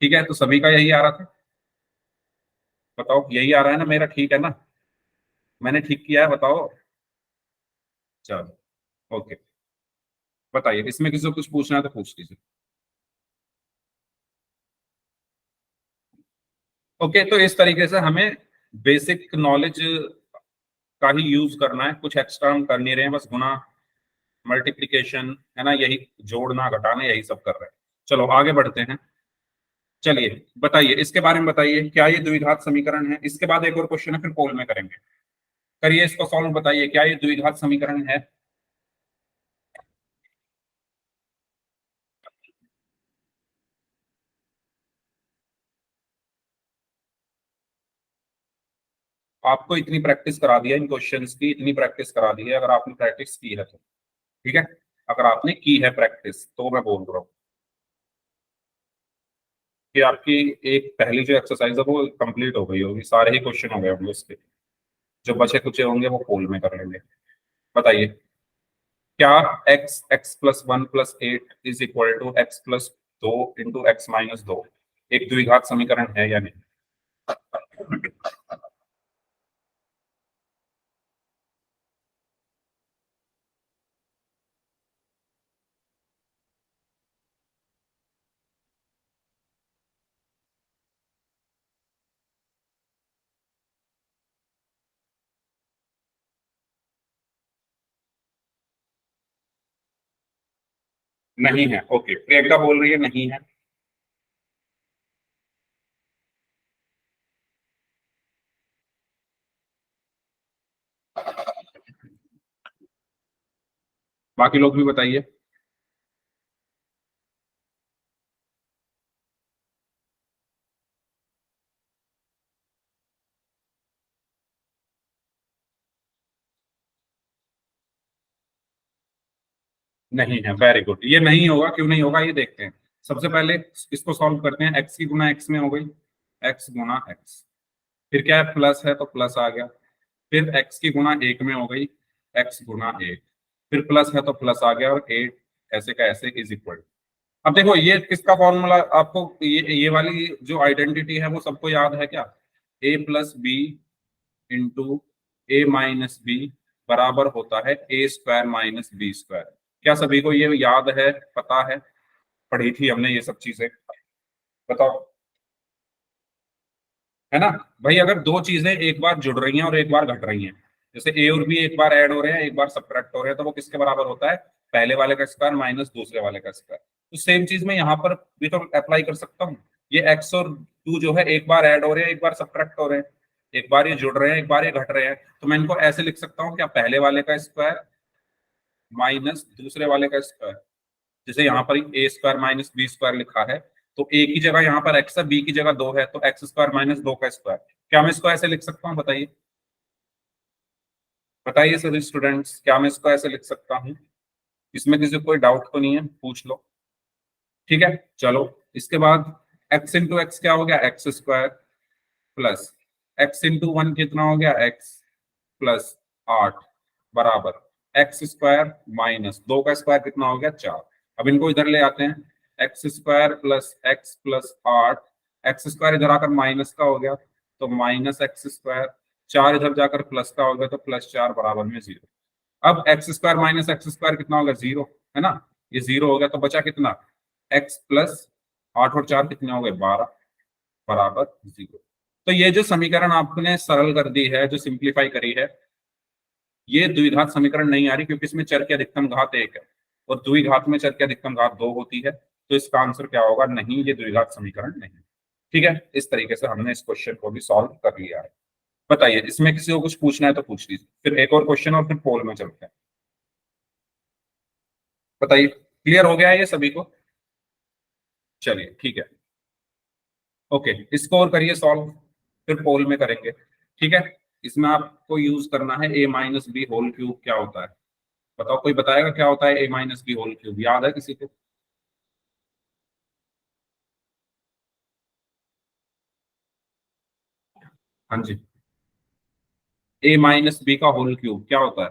ठीक है, तो सभी का यही आ रहा था। बताओ यही आ रहा है ना मेरा? ठीक है ना, मैंने ठीक किया है? बताओ। चलो, ओके, बताइए इसमें किसी को कुछ पूछना है तो पूछ लीजिए। ओके, तो इस तरीके से हमें बेसिक नॉलेज का ही यूज करना है, कुछ एक्स्ट्रा हम कर नहीं रहे हैं, बस गुना, मल्टीप्लिकेशन है ना, यही जोड़ना घटाना यही सब कर रहे हैं। चलो आगे बढ़ते हैं। चलिए बताइए इसके बारे में, बताइए क्या ये द्विघात समीकरण है? इसके बाद एक और क्वेश्चन है, फिर पोल में करेंगे। करिए इसको सॉल्व, बताइए क्या ये द्विघात समीकरण है? आपको इतनी प्रैक्टिस करा दिया इन क्वेश्चंस की, इतनी प्रैक्टिस करा दी है, अगर आपने प्रैक्टिस की है तो, ठीक है, अगर आपने की है प्रैक्टिस तो मैं बोल रहा हूँ कि आपकी एक पहली जो एक्सरसाइज है वो कंप्लीट हो गई होगी, सारे ही क्वेश्चन हो गए होंगे उसके, जो बचे कुचे होंगे वो पोल में कर लेंगे। बताइए, क्या x+1+8 is equal to x+2 into x-2 एक द्विघात समीकरण है या नहीं? नहीं है, ओके, प्रियंका बोल रही है नहीं है। बाकी लोग भी बताइए। नहीं है, वेरी गुड। ये नहीं होगा, क्यों नहीं होगा ये देखते हैं। सबसे पहले इसको सॉल्व करते हैं। एक्स की गुना एक्स में हो गई, एक्स गुना एक्स, फिर क्या है, प्लस है तो प्लस आ गया, फिर एक्स की गुना एक में हो गई, एक्स गुना एक, फिर प्लस है तो प्लस आ गया, और एट ऐसे का ऐसे इज इक्वल। अब देखो ये किसका फॉर्मूला आपको, ये वाली जो आइडेंटिटी है वो सबको याद है क्या? a+b इंटू a-b बराबर होता है a² - b²। क्या सभी को ये याद है, पता है, पढ़ी थी हमने ये सब चीजें? बताओ, है ना? भाई अगर दो चीजें एक बार जुड़ रही हैं और एक बार घट रही हैं, जैसे ए और बी एक बार ऐड हो रहे हैं एक बार सब्ट्रैक्ट हो रहे हैं, तो वो किसके बराबर होता है? पहले वाले का स्क्वायर माइनस दूसरे वाले का स्क्वायर। तो सेम चीज मैं यहाँ पर भी तो अप्लाई कर सकता हूँ। ये एक्स और टू जो है एक बार ऐड हो रहे हैं एक बार सब्ट्रैक्ट हो रहे हैं, एक बार ये जुड़ रहे हैं एक बार ये घट रहे हैं, तो मैं इनको ऐसे लिख सकता हूँ क्या? पहले वाले का स्क्वायर माइनस दूसरे वाले का स्क्वायर। जैसे यहाँ पर a² - b² लिखा है, तो a की जगह यहाँ पर x है, b की जगह 2 है, तो x² - 2 का स्क्वायर। क्या मैं इसको ऐसे लिख सकता हूँ? बताइए, बताइए सभी स्टूडेंट्स, क्या मैं इसको ऐसे लिख सकता हूँ? इसमें किसी को कोई डाउट तो नहीं है? पूछ लो, ठीक है। चलो, इसके बाद x इंटू एक्स क्या हो गया? x² प्लस x इंटू 1 कितना हो गया? x प्लस 8 बराबर x² माइनस 2 का स्क्वायर कितना हो गया? 4। अब इनको इधर ले आते हैं, x² plus x plus 8, x² इधर आकर माइनस का हो गया तो माइनस x², 4 इधर जाकर प्लस का हो गया तो +4 बराबर में 0। अब x² माइनस x² कितना होगा? 0, है ना? ये 0 हो गया तो बचा कितना? x प्लस 8 और 4 कितने हो गए? 12 बराबर 0। तो ये जो समीकरण आपने सरल कर दी है, जो सिंप्लीफाई करी है, ये द्विघात समीकरण नहीं आ रही, क्योंकि इसमें चर की अधिकतम घात 1 है और द्विघात में चर की अधिकतम घात 2 होती है। तो इसका आंसर क्या होगा? नहीं, ये द्विघात समीकरण नहीं। ठीक है, इस तरीके से हमने इस क्वेश्चन को भी सॉल्व कर लिया है। बताइए, इसमें किसी को कुछ पूछना है तो पूछ लीजिए, फिर एक और क्वेश्चन और फिर पोल में चलते हैं। बताइए, क्लियर हो गया है ये सभी को? चलिए ठीक है, ओके, इसको और करिए सॉल्व, फिर पोल में करेंगे। ठीक है, इसमें आपको यूज करना है a-b होल क्यूब। क्या होता है बताओ? कोई बताएगा क्या होता है a-b होल क्यूब? याद है किसी को? हाँ जी, a-b का होल क्यूब क्या होता है?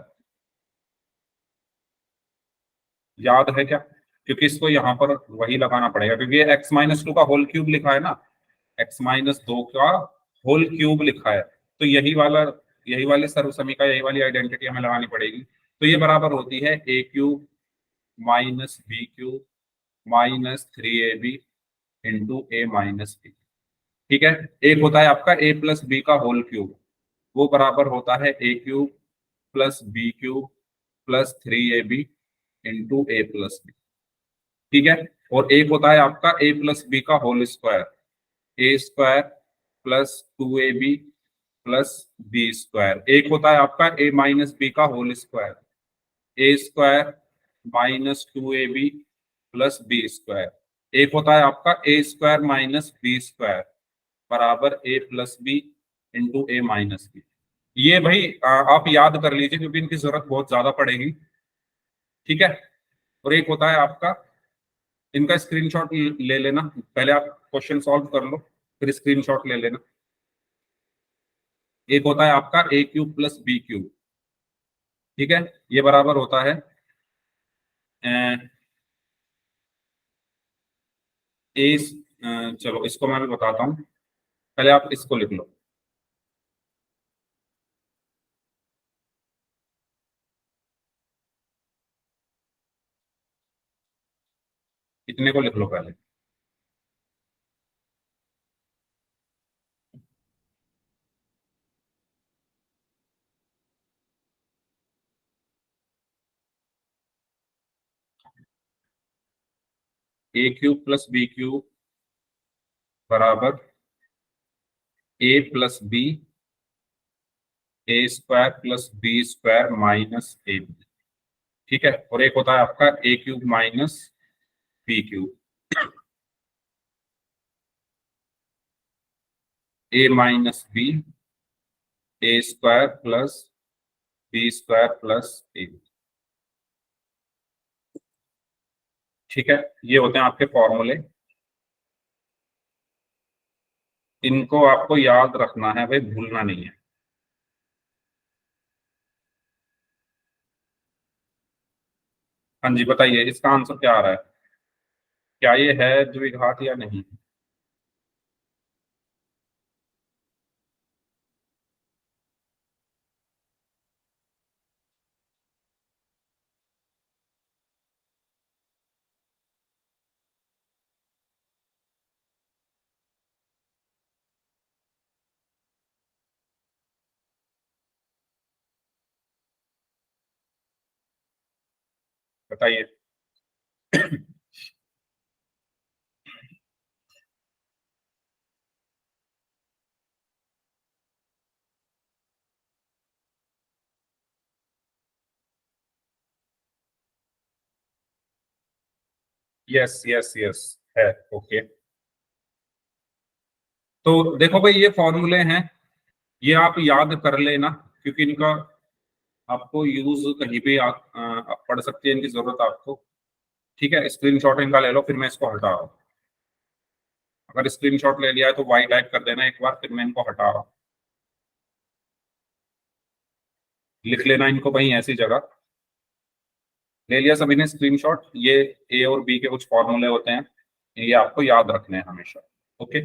याद है क्या? क्योंकि इसको यहाँ पर वही लगाना पड़ेगा, क्योंकि ये x-2 का होल क्यूब लिखा है ना, x-2 का होल क्यूब लिखा है, तो यही वाली सर्वसमीका, यही वाली आइडेंटिटी हमें लगानी पड़ेगी। तो ये बराबर होती है a³ minus b³ minus 3ab into a-b। ठीक है, एक होता है आपका a+b का होल क्यूब, वो बराबर होता है a³ plus b³ plus 3ab into a+b। ठीक है, और एक होता है आपका a+b का whole square, a² plus 2ab plus b²। एक होता है आपका a-b का whole square, a² minus 2ab plus b²। एक होता है आपका a² माइनस b² बराबर a+b इंटू a-b। ये भाई आप याद कर लीजिए क्योंकि इनकी जरूरत बहुत ज्यादा पड़ेगी। ठीक है। और एक होता है आपका, इनका स्क्रीनशॉट ले लेना, पहले आप क्वेश्चन सॉल्व कर लो फिर स्क्रीनशॉट ले लेना। एक होता है आपका a cube plus b cube. ठीक है, ये बराबर होता है ए, चलो इसको मैं भी बताता हूँ, पहले आप इसको लिख लो। इतने को लिख लो पहले। A cube plus b cube बराबर a plus b, a square plus b square minus a b. ठीक है, और एक होता है आपका a cube minus B cube, a minus b, a square plus b square plus a b. ठीक है, ये होते हैं आपके फॉर्मूले, इनको आपको याद रखना है भाई, भूलना नहीं है। हाँ जी बताइए, इसका आंसर क्या आ रहा है, क्या ये है द्विघात या नहीं? बताइए। यस यस यस है। ओके, तो देखो भाई ये फॉर्मूले हैं, ये आप याद कर लेना क्योंकि इनका आपको यूज कहीं भी पड़ सकती है इनकी जरूरत आपको। ठीक है, स्क्रीनशॉट इनका ले लो फिर मैं इसको हटा रहा हूँ। अगर स्क्रीनशॉट ले लिया है तो वाई टाइप कर देना एक बार, फिर मैं इनको हटा रहा हूँ। लिख लेना इनको कहीं ऐसी जगह। ले लिया सभी ने स्क्रीनशॉट? ये ए और बी के कुछ फॉर्मूले होते हैं, ये आपको याद रखने हैं हमेशा। ओके,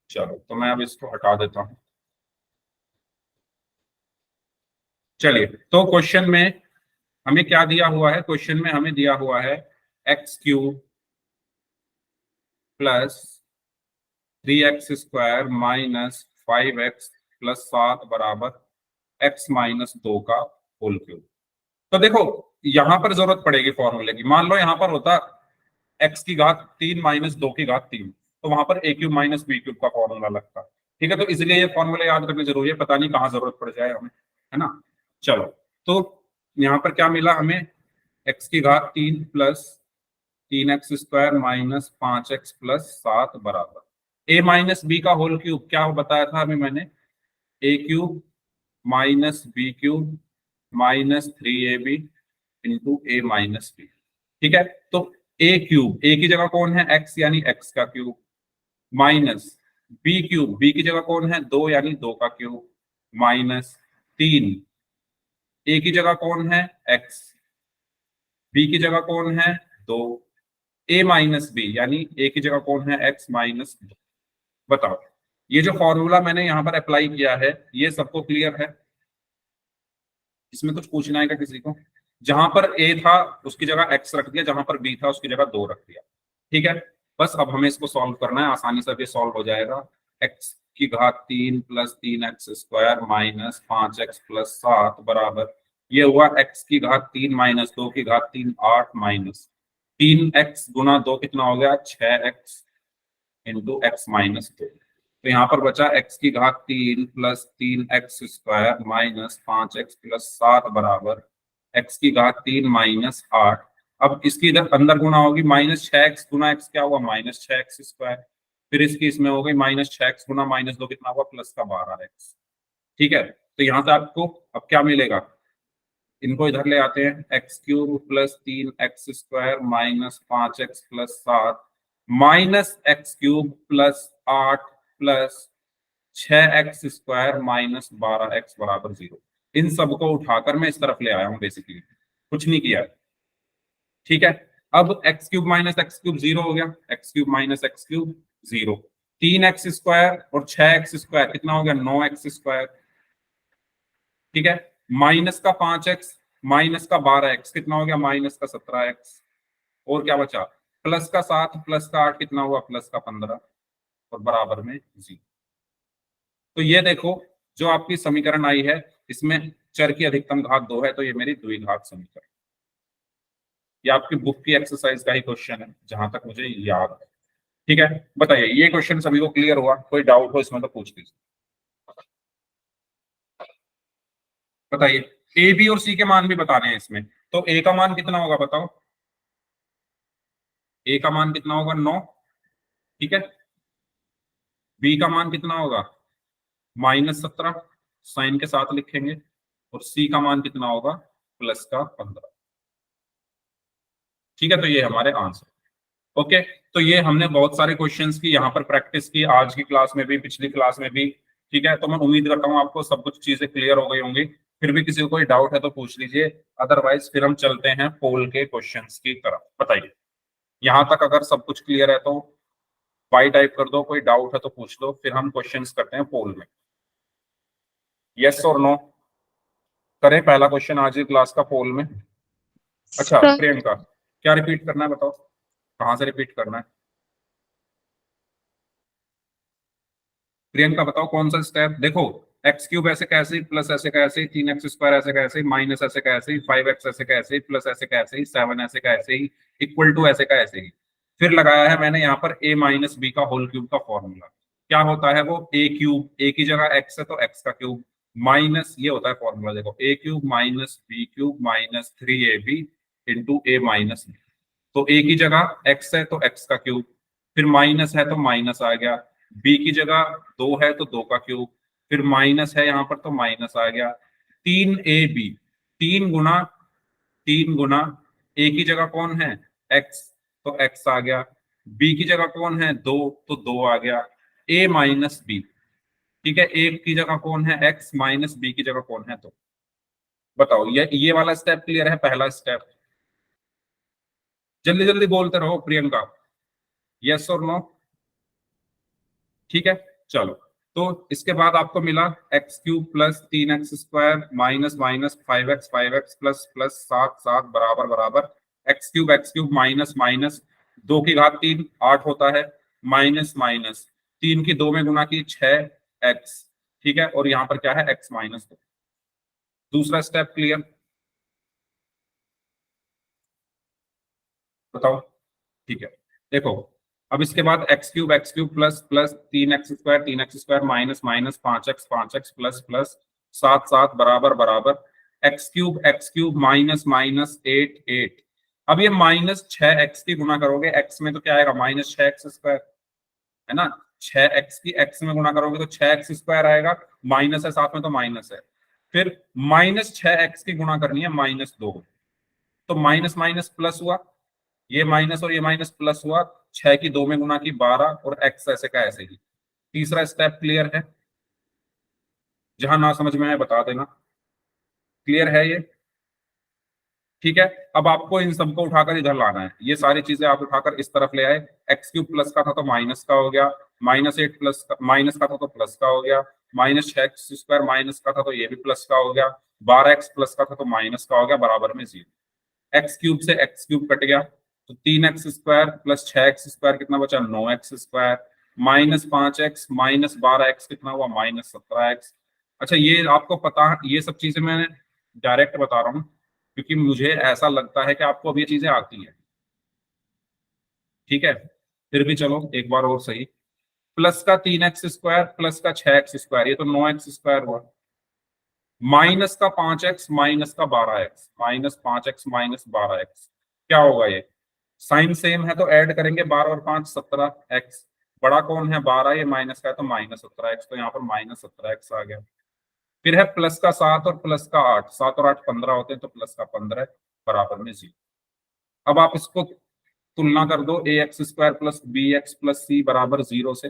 चलो तो मैं अब इसको हटा देता हूँ। चलिए, तो क्वेश्चन में हमें क्या दिया हुआ है, क्वेश्चन में हमें दिया हुआ है x cube plus 3x² minus 5x plus 7 बराबर x माइनस 2 का होल क्यूब। तो देखो यहां पर जरूरत पड़ेगी फॉर्मूले की। मान लो यहां पर होता x की घात 3 माइनस 2 की घात 3, तो वहां पर ए क्यूब माइनस बी क्यूब का फॉर्मूला लगता। ठीक है, तो इसलिए ये फॉर्मूले याद रखने जरूरी है, पता नहीं कहाँ जरूरत पड़ जाए हमें, है ना। चलो, तो यहाँ पर क्या मिला हमें, x की घात 3 plus 3x² minus 5x plus 7 बराबर ए माइनस बी का होल क्यूब। क्या बताया था अभी मैंने, a cube minus B cube minus 3ab into a minus b. ठीक है, तो ए क्यूब, ए की जगह कौन है x यानी x का cube, minus B cube, B की जगह कौन है 2 यानी 2 का क्यूब, माइनस 3, ए की जगह कौन है x, बी की जगह कौन है 2, ए माइनस बी यानी ए की जगह कौन है x माइनस 2। बताओ, ये जो फॉर्मूला मैंने यहां पर अप्लाई किया है ये सबको क्लियर है? इसमें कुछ पूछना है क्या किसी को? जहां पर ए था उसकी जगह x रख दिया, जहां पर बी था उसकी जगह 2 रख दिया। ठीक है, बस अब हमें इसको सॉल्व करना है, आसानी से ये सॉल्व हो जाएगा। x की घात 3 plus 3x² minus 5x plus 7 बराबर, ये हुआ x की घात 3 माइनस 2 की घात 3 8 माइनस 3x गुना 2 कितना हो गया 6x इंटू x माइनस 2। तो यहाँ पर बचा x की घात 3 plus 3x² minus 5x plus 7 बराबर x की घात 3 माइनस 8। अब इसकी इधर अंदर गुणा होगी, माइनस 6x गुना x क्या हुआ माइनस 6x², फिर इसकी इसमें हो गई माइनस 6x गुना माइनस 2 कितना हुआ प्लस का 12x। ठीक है, तो यहाँ से आपको अब क्या मिलेगा, इनको इधर ले आते हैं, x cube plus 3x² minus 5x plus 7 minus x cube plus 8 plus 6x² minus 12x बराबर 0। इन सबको उठाकर मैं इस तरफ ले आया हूं, बेसिकली कुछ नहीं किया। ठीक है, अब x cube minus x cube 0 हो गया, x cube minus x cube 0, 3x² और 6x² कितना हो गया, 9x²। ठीक है, माइनस का 5x माइनस का 12x कितना हो गया, माइनस का 17x। और क्या बचा, प्लस का 7 प्लस का 8 कितना हुआ, प्लस का 15 और बराबर में 0। तो ये देखो जो आपकी समीकरण आई है, इसमें चर की अधिकतम घात 2 है, तो ये मेरी द्विघात समीकरण। ये आपकी बुक की एक्सरसाइज का ही क्वेश्चन है जहां तक मुझे याद है। ठीक है, बताइए ये क्वेश्चन सभी को क्लियर हुआ, कोई डाउट हो इसमें तो पूछ लीजिए। बताइए, ए बी और सी के मान भी बताने हैं इसमें, तो ए का मान कितना होगा बताओ, ए का मान कितना होगा 9। ठीक है, बी का मान कितना होगा -17, साइन के साथ लिखेंगे, और सी का मान कितना होगा प्लस का 15। ठीक है, तो ये हमारे आंसर। ओके, तो ये हमने बहुत सारे क्वेश्चंस की यहाँ पर प्रैक्टिस की, आज की क्लास में भी पिछली क्लास में भी। ठीक है, तो मैं उम्मीद करता हूँ आपको सब कुछ चीजें क्लियर हो गई होंगी। फिर भी किसी को कोई डाउट है तो पूछ लीजिए, अदरवाइज फिर हम चलते हैं पोल के क्वेश्चंस की तरफ। बताइए, यहाँ तक अगर सब कुछ क्लियर है तो बाई टाइप कर दो, कोई डाउट है तो पूछ लो, फिर हम क्वेश्चंस करते हैं पोल में। यस और नो करें पहला क्वेश्चन आज की क्लास का पोल में। अच्छा सर प्रियंका, क्या रिपीट करना है बताओ, कहां से रिपीट करना है प्रियंका, बताओ कौन सा स्टेप। देखो, एक्स क्यूब ऐसे कैसे, प्लस ऐसे कैसे, 3x² ऐसे कैसे, माइनस ऐसे कैसे, 5x ऐसे कैसे, प्लस ऐसे कैसे, 7 ऐसे कैसे ही, इक्वल टू ऐसे कैसे ही। फिर लगाया है मैंने यहाँ पर a माइनस बी का होल क्यूब का फॉर्मूला। क्या होता है वो, a क्यूब, a की जगह x है तो x का क्यूब, माइनस ये होता है फॉर्मूला, देखो a cube minus B cube minus 3ab into a minus B. तो a की जगह x है तो x का क्यूब, फिर माइनस है तो माइनस आ गया, b की जगह 2 है तो 2 का क्यूब, फिर माइनस है यहाँ पर तो माइनस आ गया, 3ab, 3 गुना a की जगह कौन है x, तो x आ गया, b की जगह कौन है 2, तो 2 आ गया, a माइनस बी। ठीक है, a की जगह कौन है x माइनस b की जगह कौन है, तो बताओ ये वाला स्टेप क्लियर है, पहला स्टेप। जल्दी जल्दी बोलते रहो प्रियंका, यस और नो। ठीक है, चलो, तो इसके बाद आपको मिला x cube plus 3x² minus minus 5x plus plus 7 बराबर बराबर एक्स क्यूब माइनस माइनस 2 की घात 3 8 होता है, माइनस माइनस 3 की 2 में गुना की 6x। ठीक है, और यहाँ पर क्या है x माइनस 2। दूसरा स्टेप क्लियर, बताओ। ठीक है, देखो, अब इसके बाद x cube plus plus 3x² minus minus 5x plus plus 7 बराबर बराबर एक्स क्यूब माइनस माइनस 8 अब ये माइनस 6x की गुना करोगे, x में तो क्या आएगा -6x², है ना, 6x की x में गुना करोगे तो 6x² आएगा, माइनस है साथ में तो माइनस है, फिर -6x की गुना करनी है -2, तो माइनस माइनस प्लस हुआ, ये माइनस और ये माइनस प्लस हुआ, 6 की 2 में गुना की 12 और x ऐसे का ऐसे ही। तीसरा स्टेप क्लियर है, जहां ना समझ में आए बता देना, क्लियर है ये। ठीक है, अब आपको इन सबको उठाकर इधर लाना है, ये सारी चीजें आप उठाकर इस तरफ ले आए, एक्स क्यूब प्लस का था तो माइनस का हो गया, -8 प्लस का, माइनस का था तो प्लस का हो गया, -6x² माइनस का था तो ये भी प्लस का हो गया, 12x प्लस का था तो माइनस का हो गया, बराबर में 0। एक्स क्यूब से एक्स क्यूब कट गया, तो 3x² प्लस 6x² कितना बचा 9x² minus 5x minus 12x कितना हुआ -17x। अच्छा, ये आपको पता, ये सब चीजें मैं डायरेक्ट बता रहा हूँ क्योंकि मुझे ऐसा लगता है कि आपको अब ये चीजें आती हैं। ठीक है, फिर भी चलो एक बार और सही, प्लस का 3x² प्लस का 6x², ये तो 9x² हुआ, माइनस का 5x माइनस का 12x, -5x माइनस 12x क्या होगा, ये साइन सेम है तो ऐड करेंगे 12 और 5 17x, बड़ा कौन है 12, ये माइनस का है तो -17x, तो यहाँ पर -17x आ गया। फिर है प्लस का 7 और प्लस का 8, 7 और 8 15 होते हैं, तो प्लस का 15 बराबर में 0। अब आप इसको तुलना कर दो, a x square plus b x plus c बराबर 0 से।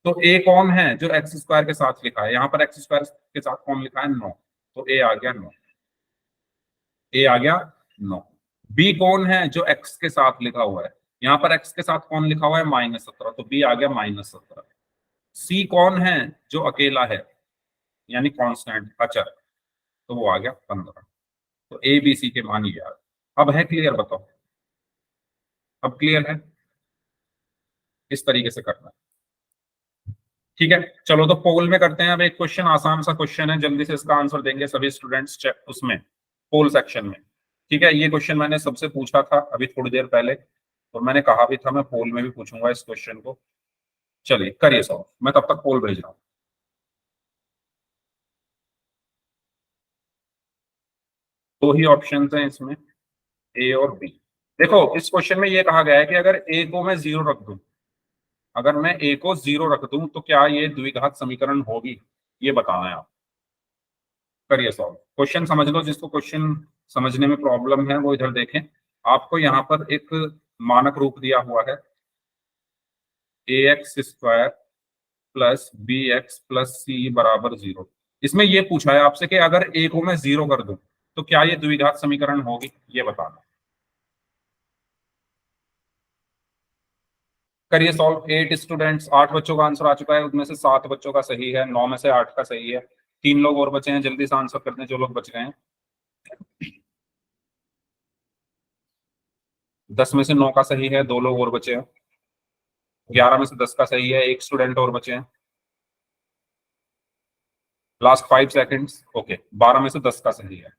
तो ए कौन है जो एक्स स्क्वायर के साथ लिखा है, यहाँ पर एक्स स्क्वायर के साथ कौन लिखा है, 9, तो ए आ गया 9, ए आ गया 9। बी कौन है जो एक्स के साथ लिखा हुआ है, यहाँ पर एक्स के साथ कौन लिखा हुआ है, -17, तो बी आ गया -17। सी कौन है जो अकेला है यानी कांस्टेंट अचर, तो वो आ गया 15। तो ए बी सी के मान ये आ गए। अब है क्लियर, बताओ अब क्लियर है, इस तरीके से करना है। ठीक है, चलो तो पोल में करते हैं। अब एक क्वेश्चन, आसान सा क्वेश्चन है, जल्दी से इसका आंसर देंगे सभी स्टूडेंट्स चेक उसमें पोल सेक्शन में। ठीक है, ये क्वेश्चन मैंने सबसे पूछा था अभी थोड़ी देर पहले, और मैंने कहा भी था मैं पोल में भी पूछूंगा इस क्वेश्चन को। चलिए करिए सॉल्व, मैं तब तक पोल भेज रहा हूँ। दो ही ऑप्शन हैं इसमें, ए और बी। देखो इस क्वेश्चन में ये कहा गया है कि अगर ए को मैं 0 रख दूं, अगर मैं ए को 0 रख दूं तो क्या ये द्विघात समीकरण होगी, ये बताना है आप। करिए सॉल्व, क्वेश्चन समझ लो, जिसको क्वेश्चन समझने में प्रॉब्लम है वो इधर देखें। आपको यहाँ पर एक मानक रूप दिया हुआ है, a x square plus b x plus c बराबर 0। इसमें ये पूछा है आपसे कि अगर ए को मैं 0 कर दूं तो क्या ये द्विघात समीकरण होगी, ये बताना। करिए सॉल्व। 8 स्टूडेंट्स, 8 बच्चों का आंसर आ चुका है, उनमें से 7 बच्चों का सही है, 9 में से 8 का सही है, 3 लोग और बचे हैं, जल्दी से आंसर करते हैं जो लोग बच गए हैं। 10 में से 9 का सही है, 2 लोग और बचे हैं। 11 में से 10 का सही है, 1 स्टूडेंट और बचे हैं। लास्ट 5 सेकेंड्स, ओके, 12 में से 10 का सही है।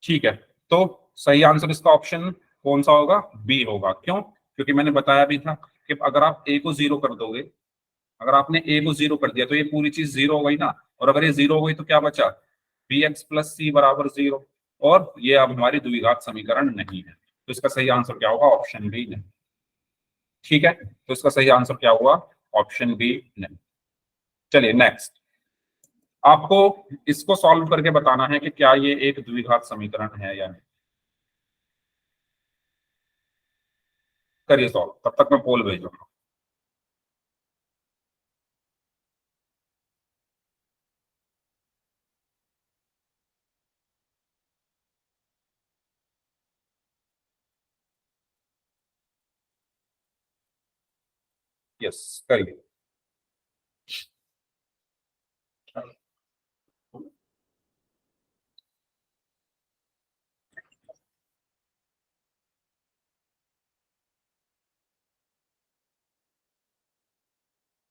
ठीक है, तो सही आंसर इसका ऑप्शन कौन सा होगा, बी होगा। क्यों, क्योंकि मैंने बताया भी था कि अगर आप ए को 0 कर दोगे, अगर आपने ए को 0 कर दिया तो ये पूरी चीज 0 हो गई ना, और अगर ये 0 हो गई तो क्या बचा, बी एक्स प्लस सी बराबर 0, और ये अब हमारी द्विघात समीकरण नहीं है। तो इसका सही आंसर क्या होगा, ऑप्शन बी नहीं। ठीक है, तो इसका सही आंसर क्या हुआ, ऑप्शन बी नहीं। चलिए नेक्स्ट, आपको इसको सॉल्व करके बताना है कि क्या ये एक द्विघात समीकरण है या नहीं। करिए सॉल्व, तब तक मैं पोल भेजूंगा। यस करिए।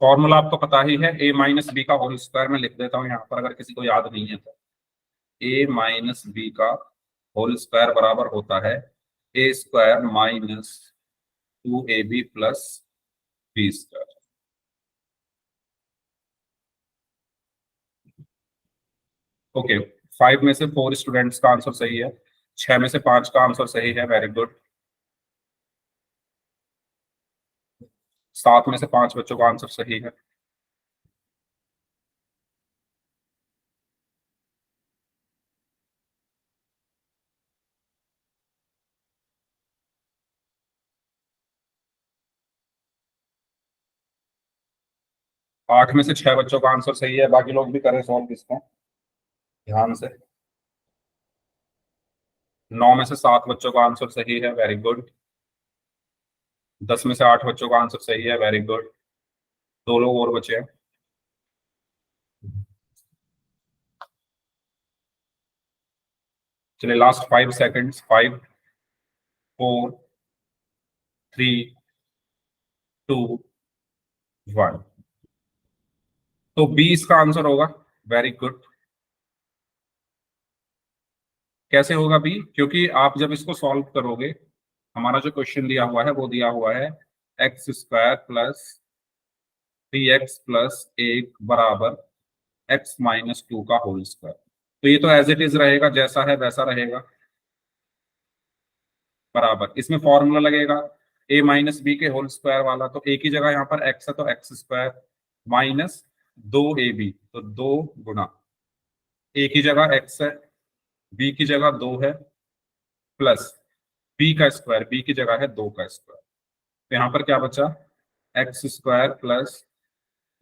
फॉर्मूला आपको पता ही है, ए माइनस बी का होल स्क्वायर। मैं लिख देता हूँ यहाँ पर अगर किसी को याद नहीं है तो। ए माइनस बी का होल स्क्वायर बराबर होता है a square minus 2ab plus b square. Okay, 5 में से 4 स्टूडेंट्स का आंसर सही है, 6 में से 5 का आंसर सही है, वेरी गुड। 7 में से 5 बच्चों का आंसर सही है। आठ में से 6 बच्चों का आंसर सही है, बाकी लोग भी करें सॉल्व इसको ध्यान से। 9 में से 7 बच्चों का आंसर सही है, वेरी गुड। 10 में से 8 बच्चों का आंसर सही है, वेरी गुड। 2 लोग और बचे हैं। चलिए लास्ट 5 सेकंड्स, 5 4 3 2 1। तो 20 का आंसर होगा, वेरी गुड। कैसे होगा बी, क्योंकि आप जब इसको सॉल्व करोगे, हमारा जो क्वेश्चन दिया हुआ है वो दिया हुआ है x square plus 3x plus 1 बराबर एक्स माइनस 2 का होल स्क्वायर। तो ये तो एज इट इज रहेगा, जैसा है वैसा रहेगा, बराबर इसमें फॉर्मूला लगेगा ए माइनस बी के होल स्क्वायर वाला। तो ए की जगह यहाँ पर एक्स है तो एक्स स्क्वायर माइनस 2ab, तो 2 गुना a की जगह x है, b की जगह 2 है, प्लस b का स्क्वायर, b की जगह है 2 का स्क्वायर। तो यहाँ पर क्या बचा, x square plus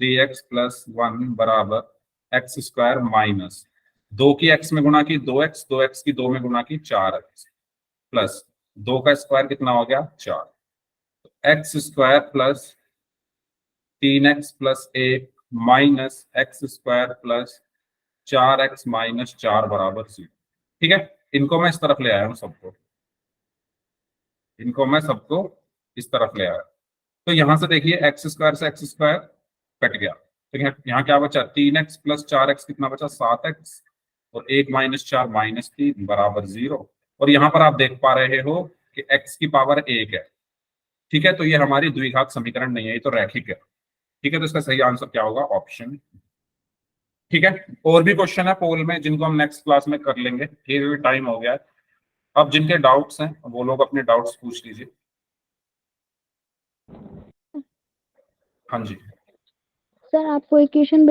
3x plus 1 बराबर एक्स स्क्वायर माइनस 2 की x में गुणा की 2x, 2x की 2 में गुणा की 4x, प्लस 2 का स्क्वायर कितना हो गया 4। तो x square plus 3x plus 1 minus x square plus 4x minus 4 बराबर 0। ठीक है, इनको मैं इस तरफ ले आया हूं सबको, इनको मैं सबको इस तरफ ले आया। तो यहां से देखिए एक्स स्क्वायर से एक्स स्क्वायर कट गया, तो यहाँ क्या बचा 3x प्लस 4x कितना बचा 7x, और 1 माइनस 4 माइनस 3 बराबर 0। और यहाँ पर आप देख पा रहे हो कि x की पावर 1 है। ठीक है, तो ये हमारी द्विघात समीकरण नहीं है, ये तो रैखिक है। ठीक है, तो इसका सही आंसर क्या होगा, ऑप्शन। ठीक है, और भी क्वेश्चन है पोल में जिनको हम नेक्स्ट क्लास में कर लेंगे, ठीक है, टाइम हो गया है। अब जिनके डाउट्स हैं वो लोग अपने डाउट्स पूछ लीजिए। हाँ जी सर आपको इक्वेशन